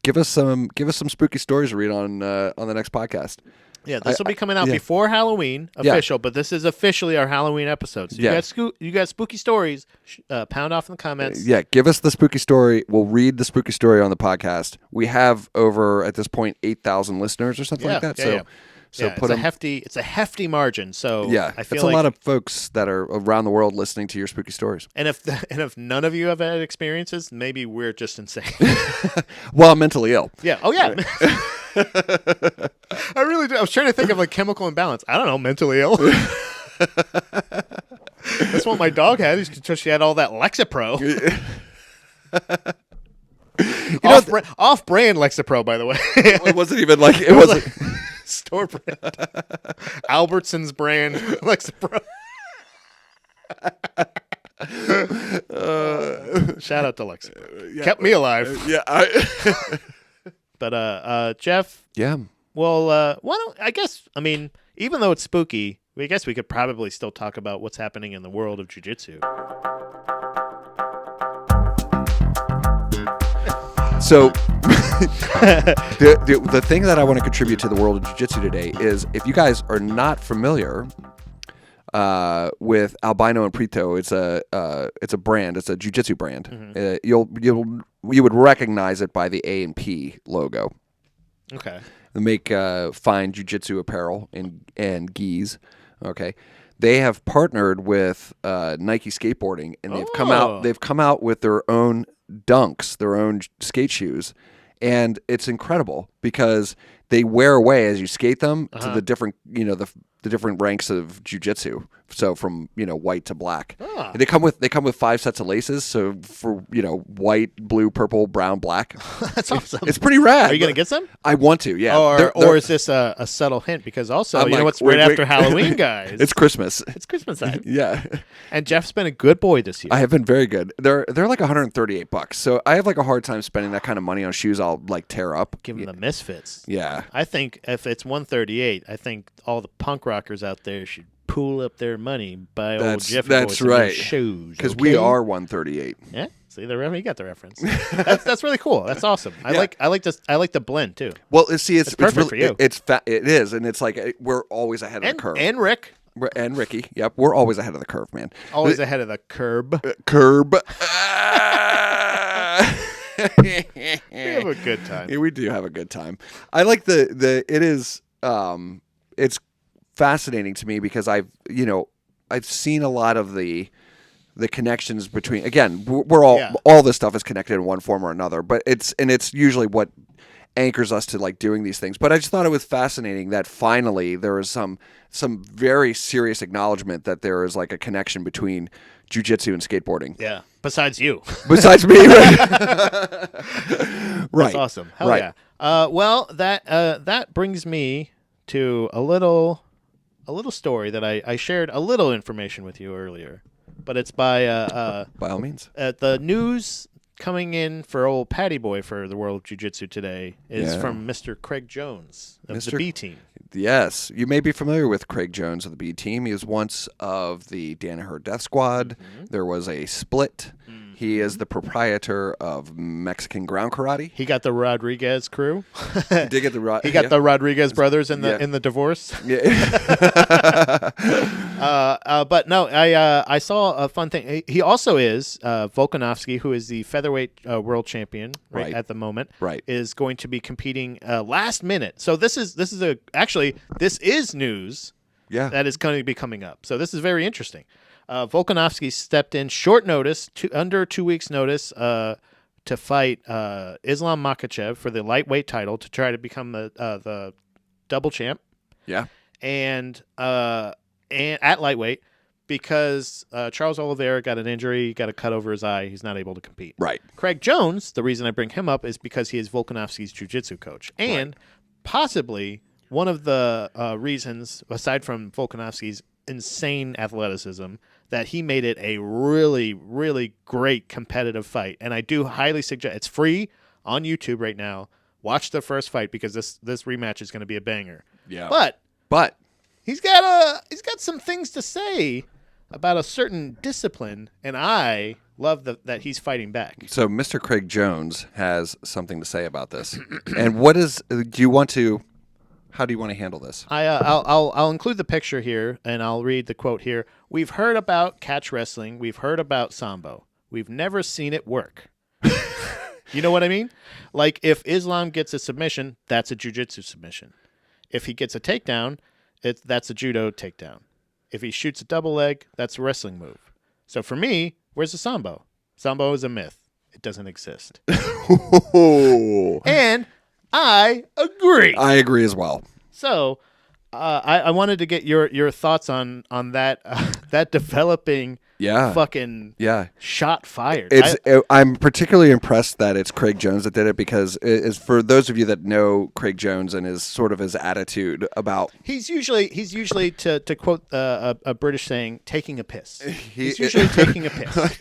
give us some spooky stories to read on the next podcast. Yeah, this will be coming out before Halloween, but this is officially our Halloween episode. So you got spooky stories, pound off in the comments. Yeah, give us the spooky story. We'll read the spooky story on the podcast. We have over, at this point, 8,000 listeners or something like that. So it's a hefty margin. So I feel it's a lot of folks that are around the world listening to your spooky stories. And if none of you have had experiences, maybe we're just insane. Well, I'm mentally ill. Yeah. Oh yeah. I really do. I was trying to think of like chemical imbalance. I don't know, mentally ill. That's what my dog had. Until she had all that Lexapro. Off-brand Lexapro, by the way. It wasn't even like it wasn't. Store brand. Albertsons brand Lexapro. Shout out to Lexapro. Kept me alive. But Jeff. Yeah. Well, even though it's spooky, I guess we could probably still talk about what's happening in the world of jiu-jitsu. So the thing that I want to contribute to the world of jiu-jitsu today is, if you guys are not familiar with Albino and Prito, it's a brand, it's a jiu-jitsu brand. Mm-hmm. You would recognize it by the A and P logo. Okay. They make fine jiu-jitsu apparel and gis. Okay. They have partnered with Nike Skateboarding, and they've come out with their own dunks, their own skate shoes, and it's incredible because they wear away as you skate them to the different, the different ranks of jiu-jitsu. So from white to black. And they come with 5 sets of laces. So for white, blue, purple, brown, black. That's awesome. It's pretty rad. Are you gonna get some? I want to. Yeah. Or is this a subtle hint? Because also what's right after Halloween, guys? It's Christmas. It's Christmas time. Yeah. And Jeff's been a good boy this year. I have been very good. They're like $138. So I have like a hard time spending that kind of money on shoes I'll like tear up. Give them the misfits. Yeah. I think if it's $138, I think all the punk rockers out there should pool up their money, buy old Jeff that's boys right. shoes. Because we are 138. Yeah, see you got the reference. That's really cool. That's awesome. I like the blend too. Well, see, it's perfect really, for you. It is, and it's like we're always ahead of the curve. And Rick. And Ricky. Yep, we're always ahead of the curve, man. Always ahead of the curb. Curb. We have a good time. Yeah, we do have a good time. I like it's fascinating to me because I've seen a lot of the connections between, again, we're all this stuff is connected in one form or another, but it's usually what anchors us to like doing these things. But I just thought it was fascinating that finally there is some very serious acknowledgement that there is like a connection between jiu-jitsu and skateboarding. Yeah. Besides you. Besides me, right? That's awesome. Hell right. yeah. Well, that brings me to a little story that I shared a little information with you earlier, but it's by The news coming in for old Patty Boy for the World of Jiu-Jitsu today is from Mr. Craig Jones of the B Team. Yes, you may be familiar with Craig Jones of the B Team. He was once of the Danaher Death Squad. Mm-hmm. There was a split. Mm-hmm. He is the proprietor of Mexican Ground Karate. He got the Rodriguez crew. Did get the he got the Rodriguez brothers in the divorce. Yeah. But no, I saw a fun thing. He also is Volkanovski, who is the featherweight world champion at the moment. Right. Is going to be competing last minute. So this is news. Yeah. That is going to be coming up. So this is very interesting. Volkanovski stepped in short notice, under 2 weeks' notice, to fight Islam Makhachev for the lightweight title to try to become the double champ. Yeah. And at lightweight, because Charles Oliveira got an injury, got a cut over his eye, he's not able to compete. Right. Craig Jones, the reason I bring him up is because he is Volkanovski's jiu-jitsu coach, and possibly one of the reasons, aside from Volkanovski's insane athleticism, that he made it a really, really great competitive fight. And I do highly suggest, it's free on YouTube right now. Watch the first fight because this rematch is going to be a banger. Yeah. But he's got some things to say about a certain discipline, and I love that he's fighting back. So Mr. Craig Jones has something to say about this. And what is? How do you want to handle this? I'll include the picture here, and I'll read the quote here. We've heard about catch wrestling. We've heard about Sambo. We've never seen it work. You know what I mean? Like, if Islam gets a submission, that's a jiu-jitsu submission. If he gets a takedown, that's a judo takedown. If he shoots a double leg, that's a wrestling move. So for me, where's the Sambo? Sambo is a myth. It doesn't exist. And I agree. I agree as well. So, I wanted to get your thoughts on that that developing fucking shot fired. I'm particularly impressed that it's Craig Jones that did it because is for those of you that know Craig Jones and his sort of his attitude about he's usually to quote a British saying, taking a piss. He's usually taking a piss.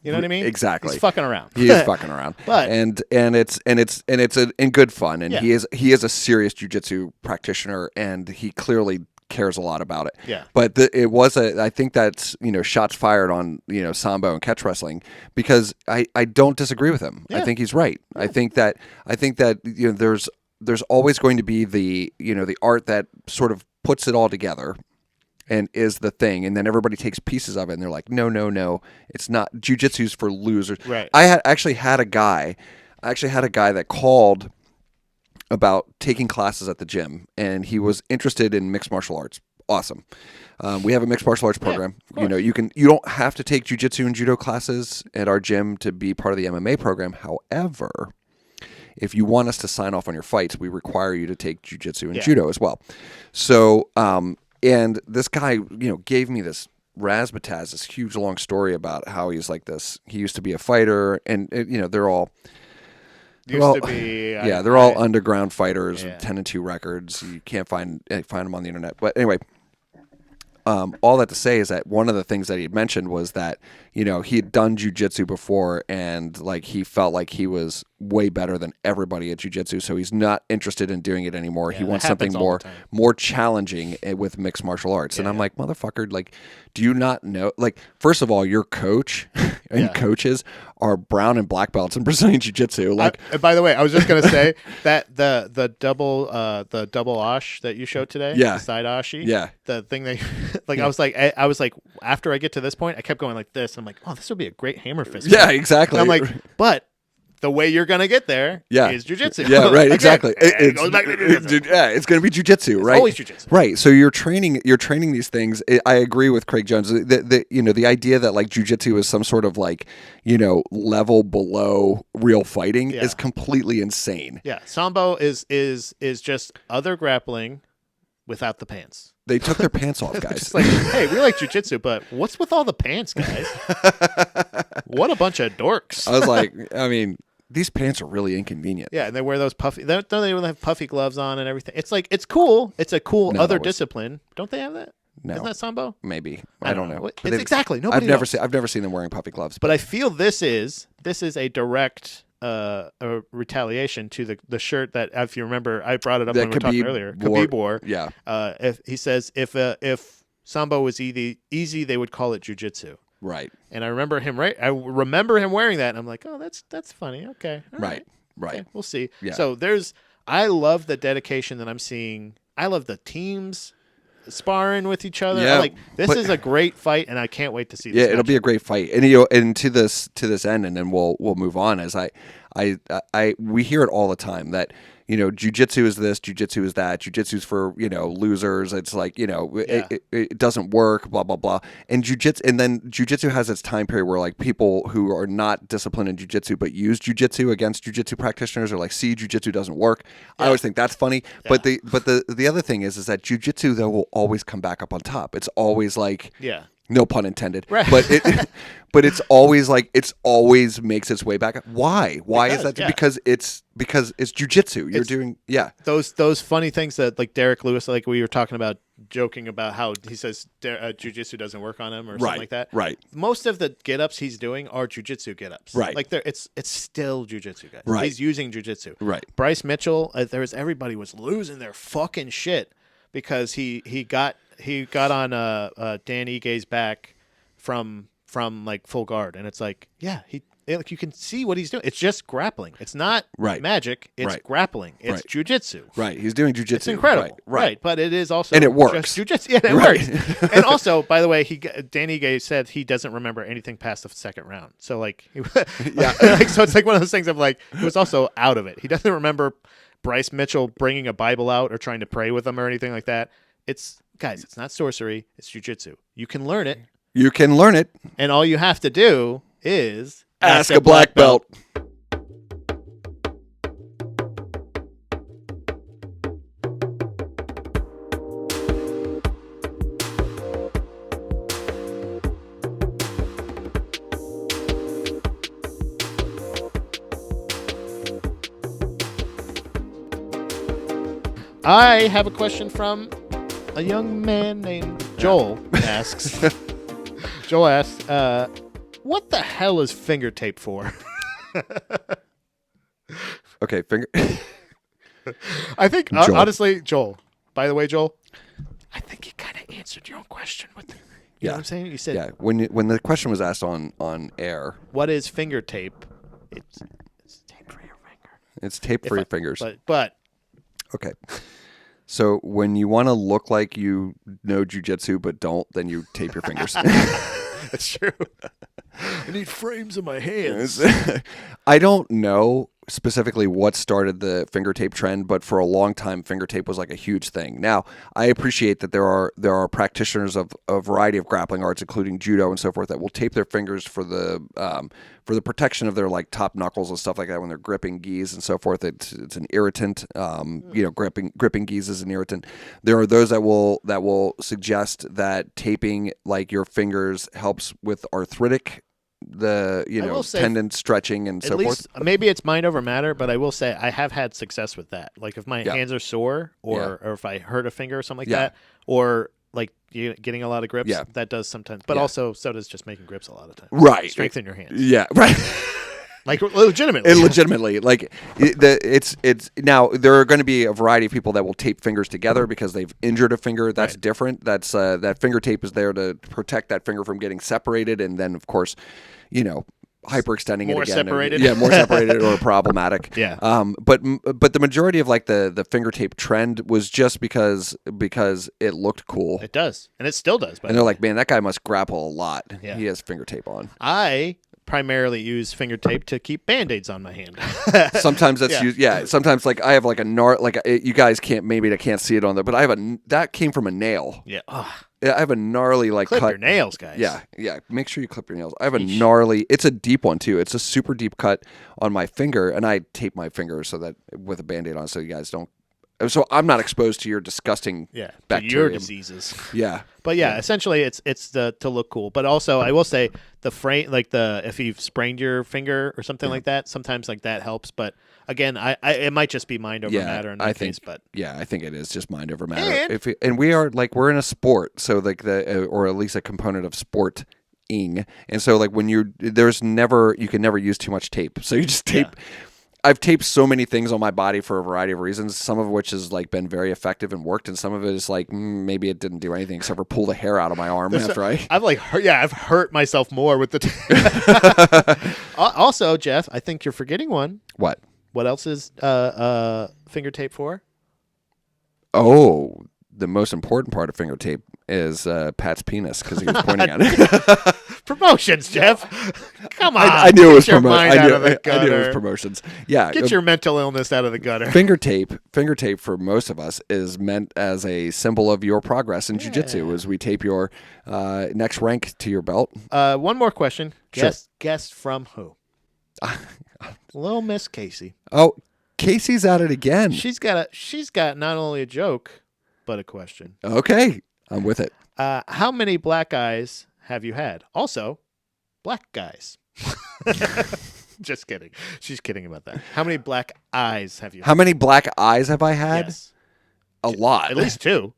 You know what I mean? Exactly. He's fucking around. He is fucking around. But and it's in good fun, and he is a serious jiu-jitsu practitioner, and he clearly cares a lot about it. Yeah. But I think that's, shots fired on, Sambo and catch wrestling, because I don't disagree with him. Yeah. I think he's right. Yeah. I think that there's always going to be the art that sort of puts it all together and is the thing, and then everybody takes pieces of it and they're like, no, it's not. Jiu-jitsu's for losers. Right. I actually had a guy that called about taking classes at the gym, and he was interested in mixed martial arts. Awesome. We have a mixed martial arts program. You don't have to take jiu-jitsu and judo classes at our gym to be part of the MMA program. However, if you want us to sign off on your fights, we require you to take jiu-jitsu and judo as well. So, and this guy, gave me this razzmatazz, this huge long story about how he's like this. He used to be a fighter, and they're all they're all underground fighters with 10-2 records. You can't find them on the internet. But anyway, all that to say is that one of the things that he had mentioned was that he had done jiu-jitsu before, and like he felt like he was way better than everybody at jiu-jitsu, so he's not interested in doing it anymore. He wants something more challenging with mixed martial arts. And I'm like, motherfucker, like, do you not know? Like, first of all, your coach and coaches are brown and black belts in Brazilian jiu-jitsu. Like, by the way, I was just gonna say that the double ash that you showed today, the side ashi, the thing that like I was like after I get to this point, I kept going like this. I'm like, oh, this would be a great hammer fist. Yeah, exactly. And I'm like, but the way you're gonna get there is jiu-jitsu. Yeah, right, exactly. It goes back to jiu-jitsu. It's gonna be jiu-jitsu, right? Always jiu-jitsu. Right. So you're training these things. I agree with Craig Jones. The idea that like jiu-jitsu is some sort of like, level below real fighting is completely insane. Yeah. Sambo is just other grappling without the pants. They took their pants off, guys. It's like, hey, we like jujitsu, but what's with all the pants, guys? What a bunch of dorks. I was like, I mean, these pants are really inconvenient. Yeah, and they wear those puffy. Don't they have puffy gloves on and everything? It's like it's cool. It's a cool No, other that was- discipline. Don't they have that? No, Isn't that sambo? maybe I don't know. It's But they've- exactly. Nobody I've never knows. seen. I've never seen them wearing puffy gloves. But I feel this is a direct a retaliation to the shirt that, if you remember, I brought it up That when we were talking Khabib earlier. wore- Khabib wore. Yeah, If he says if sambo was easy, they would call it jujitsu. right, And I remember him wearing that, and I'm like, oh, that's funny. Okay, all right, right. Okay, we'll see. Yeah. So I love the dedication that I'm seeing. I love the teams sparring with each other. Yeah, This but- is a great fight, and I can't wait to see. Yeah, This it'll be a great fight, and and to this end, and then we'll move on. As we hear it all the time that jujitsu is this, jujitsu is that, jujitsu's for losers. It's like it doesn't work, blah blah blah. And jujitsu has its time period where like people who are not disciplined in jujitsu but use jujitsu against jujitsu practitioners are like, see, jujitsu doesn't work. I always think that's funny. Yeah. But the other thing is that jujitsu though will always come back up on top. It's always like no pun intended. Right. But it's always like it always makes its way back. Why? Why is that? yeah. Because it's jujitsu. You're doing those funny things that like Derek Lewis, like we were talking about, joking about how he says jujitsu doesn't work on him or something like that. Right. Most of the get-ups he's doing are jujitsu get-ups. Right. Like it's still jujitsu, guys. Right. He's using jujitsu. Right. Bryce Mitchell, everybody was losing their fucking shit because he got on Dan Igue's back from like full guard, and it's like, like you can see what he's doing. It's just grappling. It's not magic. It's grappling. It's jujitsu. Right. He's doing jujitsu. It's incredible. Right. But it is also And it works. just jujitsu. Yeah, it works. And also, by the way, Dan Ige said he doesn't remember anything past the second round. So like, so it's like one of those things of like, he was also out of it. He doesn't remember Bryce Mitchell bringing a Bible out or trying to pray with him or anything like that. It's not sorcery. It's jujitsu. You can learn it. You can learn it. And all you have to do is Ask a black belt. Black belt. I have a question from a young man named Joel. Joel asks, what the hell is finger tape for? Okay, finger. I think, Joel. honestly, Joel, by the way, Joel, I think you kind of answered your own question. You know what I'm saying? You said, Yeah, when the question was asked on air, what is finger tape? It's tape for your finger. it's tape for your fingers. But Okay. So when you want to look like you know jujitsu but don't, then you tape your fingers. that's true. I need frames in my hands. I don't know specifically what started the finger tape trend, but for a long time, finger tape was like a huge thing. Now, I appreciate that there are practitioners of a variety of grappling arts, including judo and so forth, that will tape their fingers for the protection of their like top knuckles and stuff like that when they're gripping gis and so forth. It's an irritant. Gripping gis is an irritant. There are those that will suggest that taping like your fingers helps with arthritic. will say, tendon stretching and so forth. Maybe it's mind over matter, but I will say I have had success with that. Like if my hands are sore or if I hurt a finger or something like that, or like getting a lot of grips, that does sometimes. But also, so does just making grips a lot of times. Right. Strengthen your hands. Yeah, right. Like legitimately. Legitimately. Like it's now there are going to be a variety of people that will tape fingers together because they've injured a finger. That's different. That's that finger tape is there to protect that finger from getting separated, and then of course, hyperextending more it again. Separated. More separated or problematic. Yeah. But the majority of like the finger tape trend was just because it looked cool. It does, and it still does. And they're like, man, that guy must grapple a lot. Yeah. He has finger tape on. I primarily use finger tape to keep Band-Aids on my hand. Sometimes that's used. Yeah. Sometimes like I have like you guys can't see it on there, but I have that came from a nail. Yeah. Yeah, I have a gnarly like clip cut. your nails, guys. Yeah. Make sure you clip your nails. I have a gnarly. It's a deep one too. It's a super deep cut on my finger, and I tape my finger so that with a Band-Aid on, so you guys don't So I'm not exposed to your disgusting Yeah, to bacteria. your diseases. Yeah. But essentially it's to look cool. But also I will say the frame, like if you've sprained your finger or something like that, sometimes like that helps. But again, I it might just be mind over matter in that case. But I think it is just mind over matter. And we are like we're in a sport, so like or at least a component of sport. And so like when you can never use too much tape. So you just tape. Yeah. I've taped so many things on my body for a variety of reasons, some of which has like been very effective and worked, and some of it is like maybe it didn't do anything except for pull the hair out of my arm after I've hurt myself more with the tape. Also, Jeff, I think you're forgetting one. What else is finger tape for? Oh, the most important part of finger tape is Pat's penis because he was pointing at it. Promotions, Jeff. Come on. I knew it was promotions. I knew it was promotions. Yeah. Get your mental illness out of the gutter. Finger tape for most of us is meant as a symbol of your progress in jiu-jitsu as we tape your next rank to your belt. One more question. Sure. Guess from who? Little Miss Casey. Oh, Casey's at it again. She's got not only a joke, but a question. Okay. I'm with it. How many black eyes have you had? Also, black guys. Just kidding. She's kidding about that. How many black eyes have you had? How many black eyes have I had? Yes. A lot. At least 2.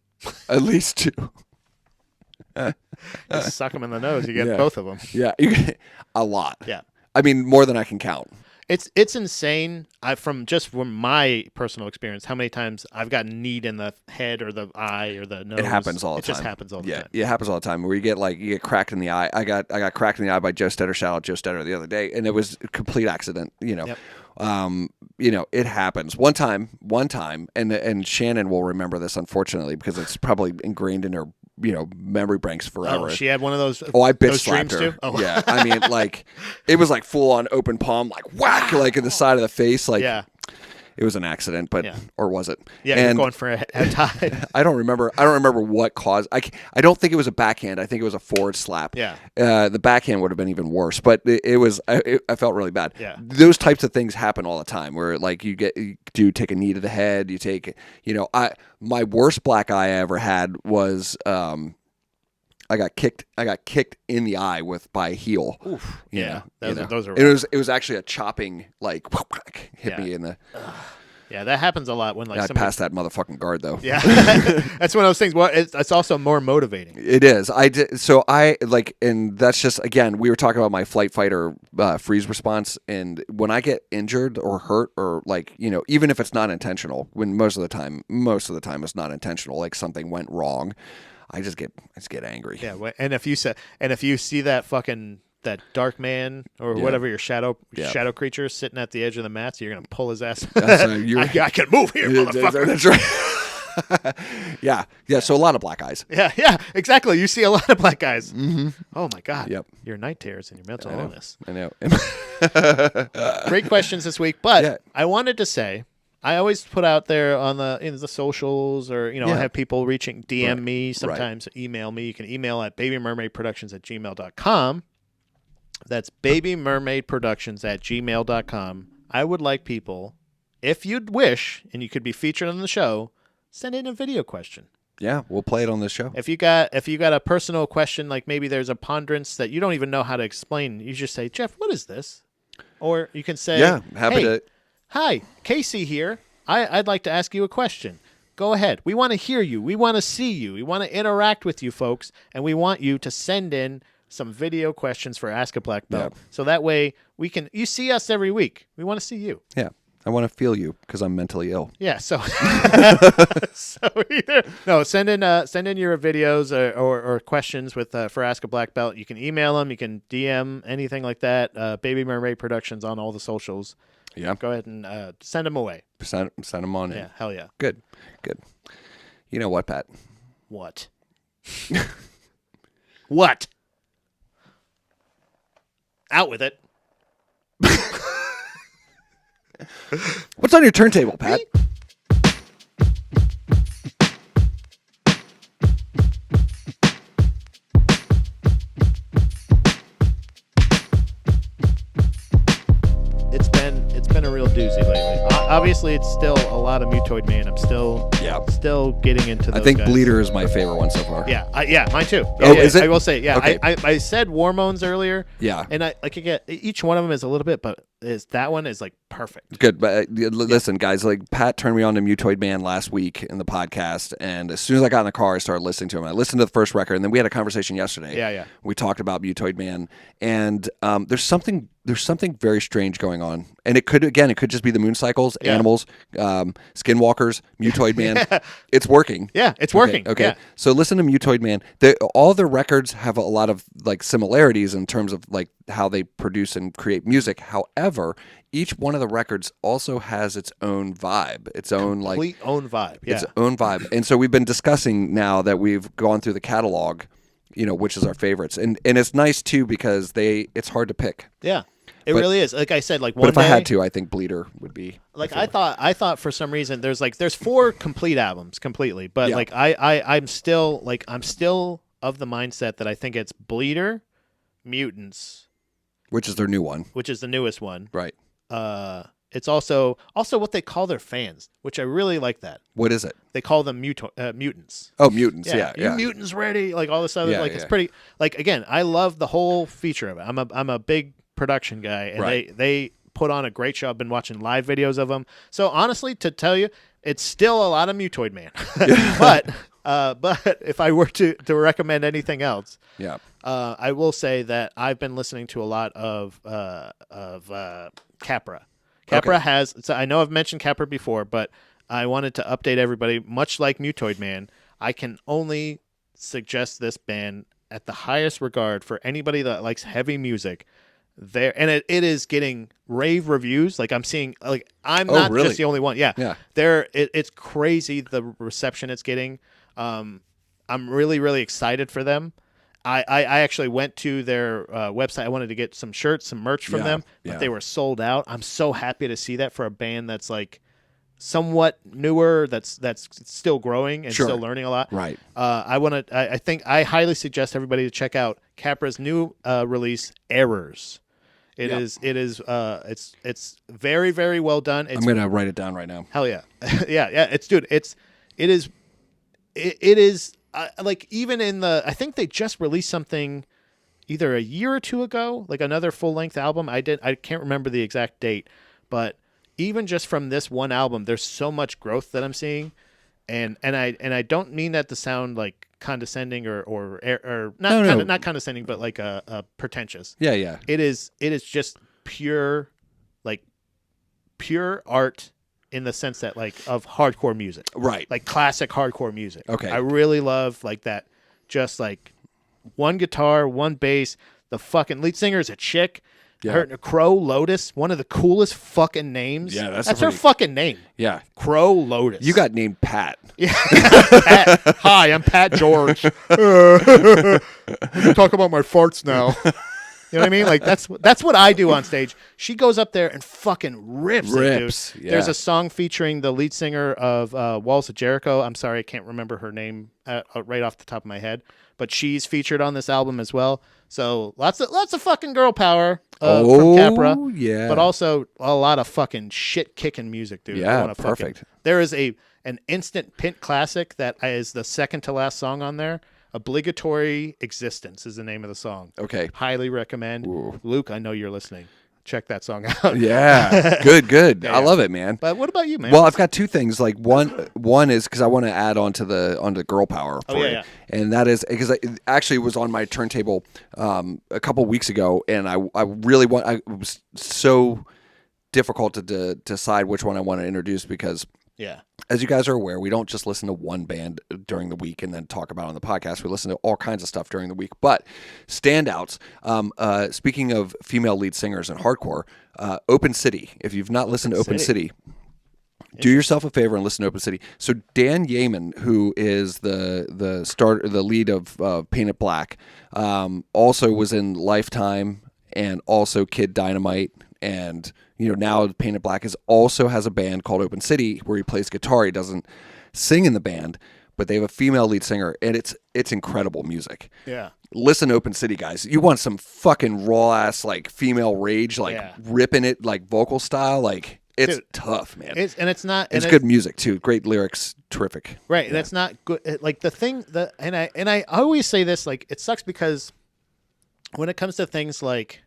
At least 2. Just suck them in the nose. You get both of them. Yeah. A lot. Yeah. I mean, more than I can count. It's insane. From my personal experience, how many times I've gotten kneed in the head or the eye or the nose. It happens all the time. It just happens all the time. Yeah, it happens all the time. Where you get cracked in the eye. I got cracked in the eye by Joe Stetter. Shout out Joe Stetter the other day, and it was a complete accident. Yep. It happens. One time, and Shannon will remember this unfortunately because it's probably ingrained in her memory banks forever. Oh, she had one of those. Oh, I bitch slapped her. Too? Oh. Yeah, I mean, like it was like full on open palm, like whack, like in the side of the face, like it was an accident, but or was it? Yeah, and you're going for a tie. I don't remember what caused. I don't think it was a backhand. I think it was a forward slap. Yeah. The backhand would have been even worse, but it was. I felt really bad. Yeah. Those types of things happen all the time, where like you do take a knee to the head. You take, my worst black eye I ever had was I got kicked in the eye by a heel. Oof. Yeah. Those are. It was actually a chopping like hit me in the. Yeah, that happens a lot when I passed that motherfucking guard though. Yeah, that's one of those things. Well, it's also more motivating. It is. And that's just again we were talking about my flight fighter freeze response, and when I get injured or hurt or even if it's not intentional, when most of the time it's not intentional, like something went wrong. I just get angry. Yeah, and if you see that dark man or whatever your shadow creature is sitting at the edge of the mat, so you're gonna pull his ass. I can move here, motherfucker. That's right. Yeah. So a lot of black eyes. Yeah, exactly. You see a lot of black eyes. Mm-hmm. Oh my God. Yep. Your night terrors and your mental illness. I know. Great questions this week, but I wanted to say. I always put out there on the socials or, I have people DM me, sometimes email me. You can email at babymermaidproductions@gmail.com. That's babymermaidproductions@gmail.com. I would like people, if you'd wish, and you could be featured on the show, send in a video question. Yeah, we'll play it on this show. If you got a personal question, like maybe there's a ponderance that you don't even know how to explain, you just say, Jeff, what is this? Or you can say, happy to... Hi, Casey here. I'd like to ask you a question. Go ahead. We want to hear you. We want to see you. We want to interact with you folks, and we want you to send in some video questions for Ask a Black Belt. So that way you see us every week. We want to see you. Yeah. I want to feel you because I'm mentally ill. Yeah, so send in your videos or questions for Ask a Black Belt. You can email them, you can DM, anything like that. Baby Mermaid Productions on all the socials. Yeah. Go ahead and send them away. Send them on in. Yeah, hell yeah. Good. You know what, Pat? What? What? Out with it. What's on your turntable, Pat? It's been a real doozy lately. obviously it's still a lot of Mutoid Man. I'm still getting into those I think guys. Bleeder is my favorite one so far. Yeah, mine too. Oh, Yeah, is it? I will say, yeah. Okay. I said Warmones earlier. Yeah. And I get each one of them is a little bit, but that one is like perfect. Good, but listen, guys. Like Pat turned me on to Mutoid Man last week in the podcast, and as soon as I got in the car, I started listening to him. I listened to the first record, and then we had a conversation yesterday. Yeah. We talked about Mutoid Man, and there's something very strange going on, and it could just be the moon cycles, animals, skinwalkers, Mutoid Man. It's working. Yeah, it's working. Okay. Yeah. So listen to Mutoid Man. All their records have a lot of like similarities in terms of like how they produce and create music. However, each one of the records also has its own vibe, its own complete own vibe. Yeah. its own vibe. And so we've been discussing now that we've gone through the catalog, which is our favorites, and it's nice too because it's hard to pick. Yeah. It really is. Like I said, like but if I had to, I think Bleeder would be like I thought for some reason there's 4 complete albums completely, but like I'm still of the mindset that I think it's Bleeder, Mutants, which is their new one, which is the newest one. Right. It's also what they call their fans, which I really like that. What is it? They call them mutants. Oh, mutants. Yeah. You mutants ready? Like all this other it's pretty. Like again, I love the whole feature of it. I'm a big production guy, and they put on a great show. I've been watching live videos of them. So honestly, to tell you, it's still a lot of Mutoid Man. But if I were to recommend anything else, I will say that I've been listening to a lot of Capra. Capra has. So I know I've mentioned Capra before, but I wanted to update everybody. Much like Mutoid Man, I can only suggest this band at the highest regard for anybody that likes heavy music. It is getting rave reviews. Like I'm seeing, like I'm not really? just the only one. Yeah. It's crazy the reception it's getting. I'm really, really excited for them. I actually went to their website. I wanted to get some shirts, some merch from them, but they were sold out. I'm so happy to see that for a band that's like somewhat newer, that's still growing and still learning a lot. Right. I think I highly suggest everybody to check out Capra's new release, Errors. It's very, very well done. I'm gonna write it down right now. Hell yeah. yeah. It is like even in I think they just released something either a year or two ago, like another full length album. I can't remember the exact date, but even just from this one album, there's so much growth that I'm seeing, and I don't mean that to sound like condescending or not condescending, but like pretentious. Yeah. It is just pure art in the sense that like of hardcore music, right? Like classic hardcore music. Okay, I really love like that. Just like one guitar, one bass. The fucking lead singer is a chick. Yeah. Crow Lotus, one of the coolest fucking names. Yeah, that's her fucking name. Yeah, Crow Lotus. You got named Pat. Yeah. Pat. Hi, I'm Pat George. Let me talk about my farts now. You know what I mean? Like that's what I do on stage. She goes up there and fucking rips. It, dude. Yeah. There's a song featuring the lead singer of Walls of Jericho. I'm sorry, I can't remember her name right off the top of my head, but she's featured on this album as well. So lots of fucking girl power from Capra. Yeah. But also a lot of fucking shit kicking music, dude. Yeah, perfect. There is an instant pint classic that is the second to last song on there. Obligatory Existence is the name of the song. Okay. Highly recommend. Ooh. Luke, I know you're listening. Check that song out. Yeah. Good. Yeah. I love it, man. But what about you, man? Well, I've got two things. Like one is because I want to add on to the girl power for it. And that is because I actually was on my turntable a couple weeks ago, and I really it was so difficult to decide which one I want to introduce because as you guys are aware, we don't just listen to one band during the week and then talk about it on the podcast. We listen to all kinds of stuff during the week. But standouts, speaking of female lead singers in hardcore, Open City. If you've not listened to Open City, do yourself a favor and listen to Open City. So Dan Yeaman, who is the lead of Painted Black, also was in Lifetime and also Kid Dynamite, and now Painted Black also has a band called Open City where he plays guitar. He doesn't sing in the band, but they have a female lead singer, and it's incredible music. Yeah. Listen to Open City, guys. You want some fucking raw ass like female rage, like ripping it like vocal style, like It's Dude, tough, man. it's not. It's good music too. Great lyrics, terrific. Right. Yeah. That's not good. Like the thing that, and I always say this, like it sucks because when it comes to things like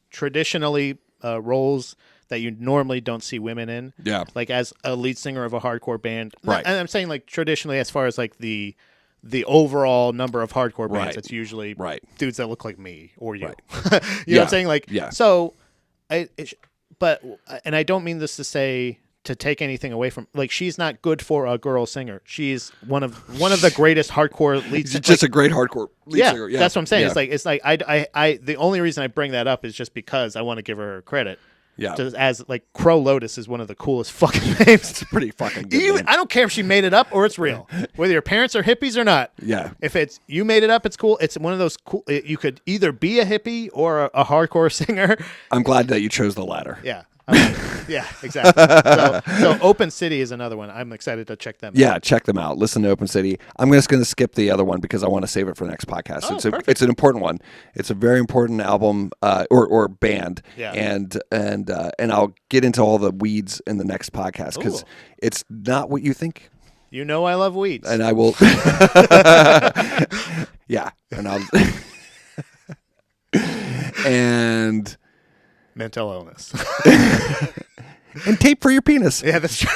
traditionally roles that you normally don't see women in, Yeah. like as a lead singer of a hardcore band, Right. And I'm saying like traditionally as far as like the overall number of hardcore bands, Right. it's usually Right. dudes that look like me or you. Right. You know what I'm saying? Like, Yeah. so but I don't mean this to say to take anything away from, like, she's not good for a girl singer. She's one of the greatest hardcore lead He's singers. just a great hardcore lead singer. Yeah, that's what I'm saying. Yeah. It's like I the only reason I bring that up is just because I want to give her credit. Yeah. Just as like Crow Lotus is one of the coolest fucking names. It's pretty fucking good. name. I don't care if she made it up or it's real. Whether your parents are hippies or not. Yeah. If it's you made it up, it's cool. It's one of those cool. You could either be a hippie or a hardcore singer. I'm glad that you chose the latter. Yeah. Yeah, exactly. So Open City is another one. I'm excited to check them out. Yeah, check them out. Listen to Open City. I'm just going to skip the other one because I want to save it for the next podcast. Oh, perfect. It's an important one. It's a very important album or band. Yeah. And I'll get into all the weeds in the next podcast because Ooh. it's not what you think. You know I love weeds. And I will. Yeah, and I'll. And mental illness. and tape for your penis. Yeah, that's true.